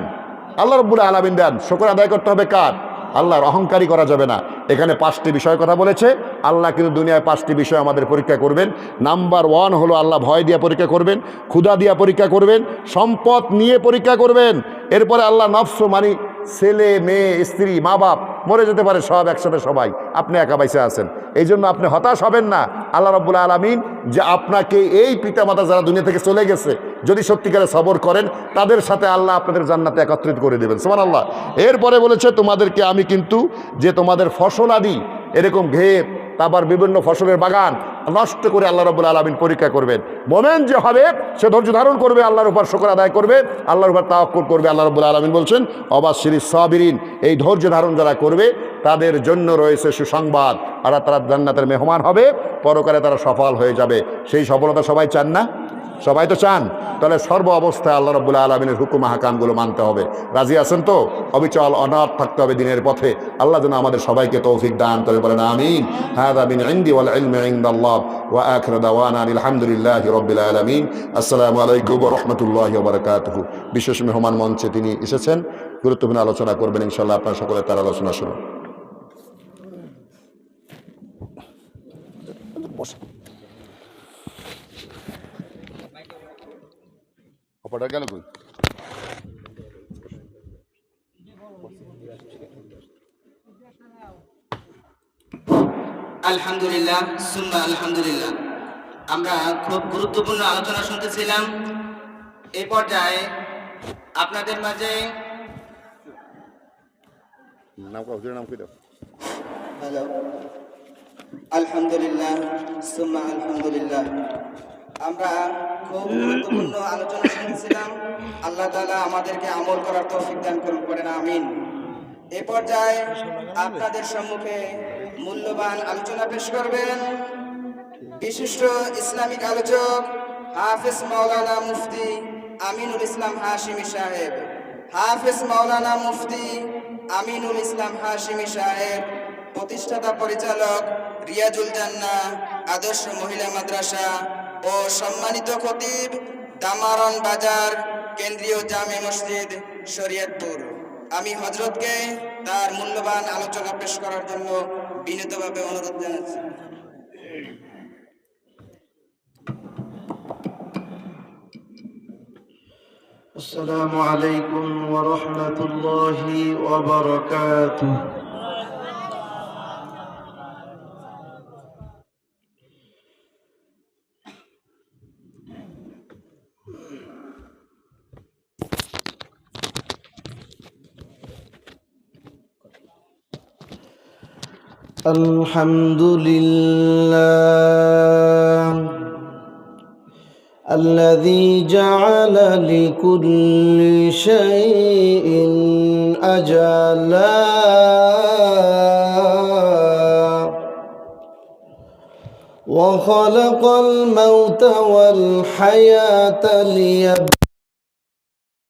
আল্লাহ রাব্বুল আলামিন দেন। শুকর আদায় করতে হবে কার? আল্লাহর। অহংকারী করা যাবে না। এখানে 5টি বিষয় কথা বলেছে আল্লাহ, কিন্তু দুনিয়ায় 5টি বিষয় আমাদের পরীক্ষা করবেন। নাম্বার 1 হলো আল্লাহ ভয় দিয়ে পরীক্ষা করবেন, ক্ষুধা দিয়ে পরীক্ষা করবেন, সম্পদ নিয়ে পরীক্ষা করবেন। এরপরে আল্লাহ নফস, মানে ছেলে মেয়ে স্ত্রী মা বাপ মরে যেতে পারে, সব একসাথে সবাই, আপনি একা বাইসে আছেন, এই জন্য আপনি হতাশ হবেন না। আল্লাহ রাব্বুল আলামিন যে আপনাকে এই পিতামাতা যারা দুনিয়া থেকে চলে গেছে, যদি সত্যিকারে সবর করেন তাদের সাথে আল্লাহ আপনাদের জান্নাতে একত্রিত করে দেবেন, সুবহানাল্লাহ। এরপরে বলেছে তোমাদেরকে আমি কিন্তু যে তোমাদের ফসলাদি এরকম ঘের, তারপর বিভিন্ন ফসলের বাগান নষ্ট করে আল্লাহ রাব্বুল আলামিন পরীক্ষা করবেন। মোমেন যে হবে সে ধৈর্য ধারণ করবে, আল্লাহর উপর শুকর আদায় করবে, আল্লাহর উপর তাওয়াক্কুল করবে। আল্লাহ রাব্বুল আলামিন বলছেন অবাশশিরিস সাবিরিন, এই ধৈর্য ধারণ যারা করবে তাদের জন্য রয়েছে সুসংবাদ, আর তারা জান্নাতের মেহমান হবে, পরকালে তারা সফল হয়ে যাবে। সেই সফলতা সবাই চান না? সবাই তো চান। তাহলে সর্ব অবস্থায় আল্লাহ রাব্বুল আলামিনের হুকুম আহকামগুলো মানতে হবে। রাজি আছেন তো? অবিচল অনাথ থাকতে হবে দিনের পথে। আল্লাহ যেন আমাদের সবাইকে তৌফিক দান করে, বলেন আমিন। হাযা মিন ইনদি ওয়াল ইলমু ইনদাল্লাহ ওয়া আখিরু দাওয়ানা আলহামদুলিল্লাহি রাব্বিল আলামিন। আসসালামু আলাইকুম ওয়া রাহমাতুল্লাহি ওয়া বারাকাতুহু। বিশেষ মেহমান মঞ্চে তিনি এসেছেন, গুরুত্বপূর্ণ আলোচনা করবেন ইনশাআল্লাহ। আপনারা সকলে তার আলোচনা শুনুন। অপরটা গেল কই? আলহামদুলিল্লাহ সুম্মা আলহামদুলিল্লাহ। আমরা খুব গুরুত্বপূর্ণ আলোচনা শুনতেছিলাম। এই পর্যায়ে আপনাদের মাঝে নাম কি দাও? হ্যালো, আলহামদুলিল্লাহ সুম্মা আলহামদুলিল্লাহ। আমরা খুব গুরুত্বপূর্ণ আলোচনা শুনেছিলাম। আল্লাহ তাআলা আমাদেরকে আমল করার তৌফিক দান করুন, পড়েন আমিন। এ পর্যায়ে আপনাদের সম্মুখে মূল্যবান আলোচনা পেশ করবেন বিশিষ্ট ইসলামিক আলোচক হাফেজ মাওলানা মুফতি আমিনুল ইসলাম হাশিমি সাহেব। হাফেজ মাওলানা মুফতি আমিনুল ইসলাম হাশিমি সাহেব, প্রতিষ্ঠাতা পরিচালক রিয়াজুল জান্নাহ আদর্শ মহিলা মাদ্রাসা ও সম্মানিত খতিব দামারন বাজার কেন্দ্রীয় জামে মসজিদ শরীয়তপুর। আমি হযরতকে তার মূল্যবান আলোচনা পেশ করার জন্য বিনীতভাবে অনুরোধ জানাচ্ছি। السلام عليكم ورحمة الله وبركاته. الحمد لله الذي جعل لكل شيء أجلا وخلق الموت والحياة ليبلوكم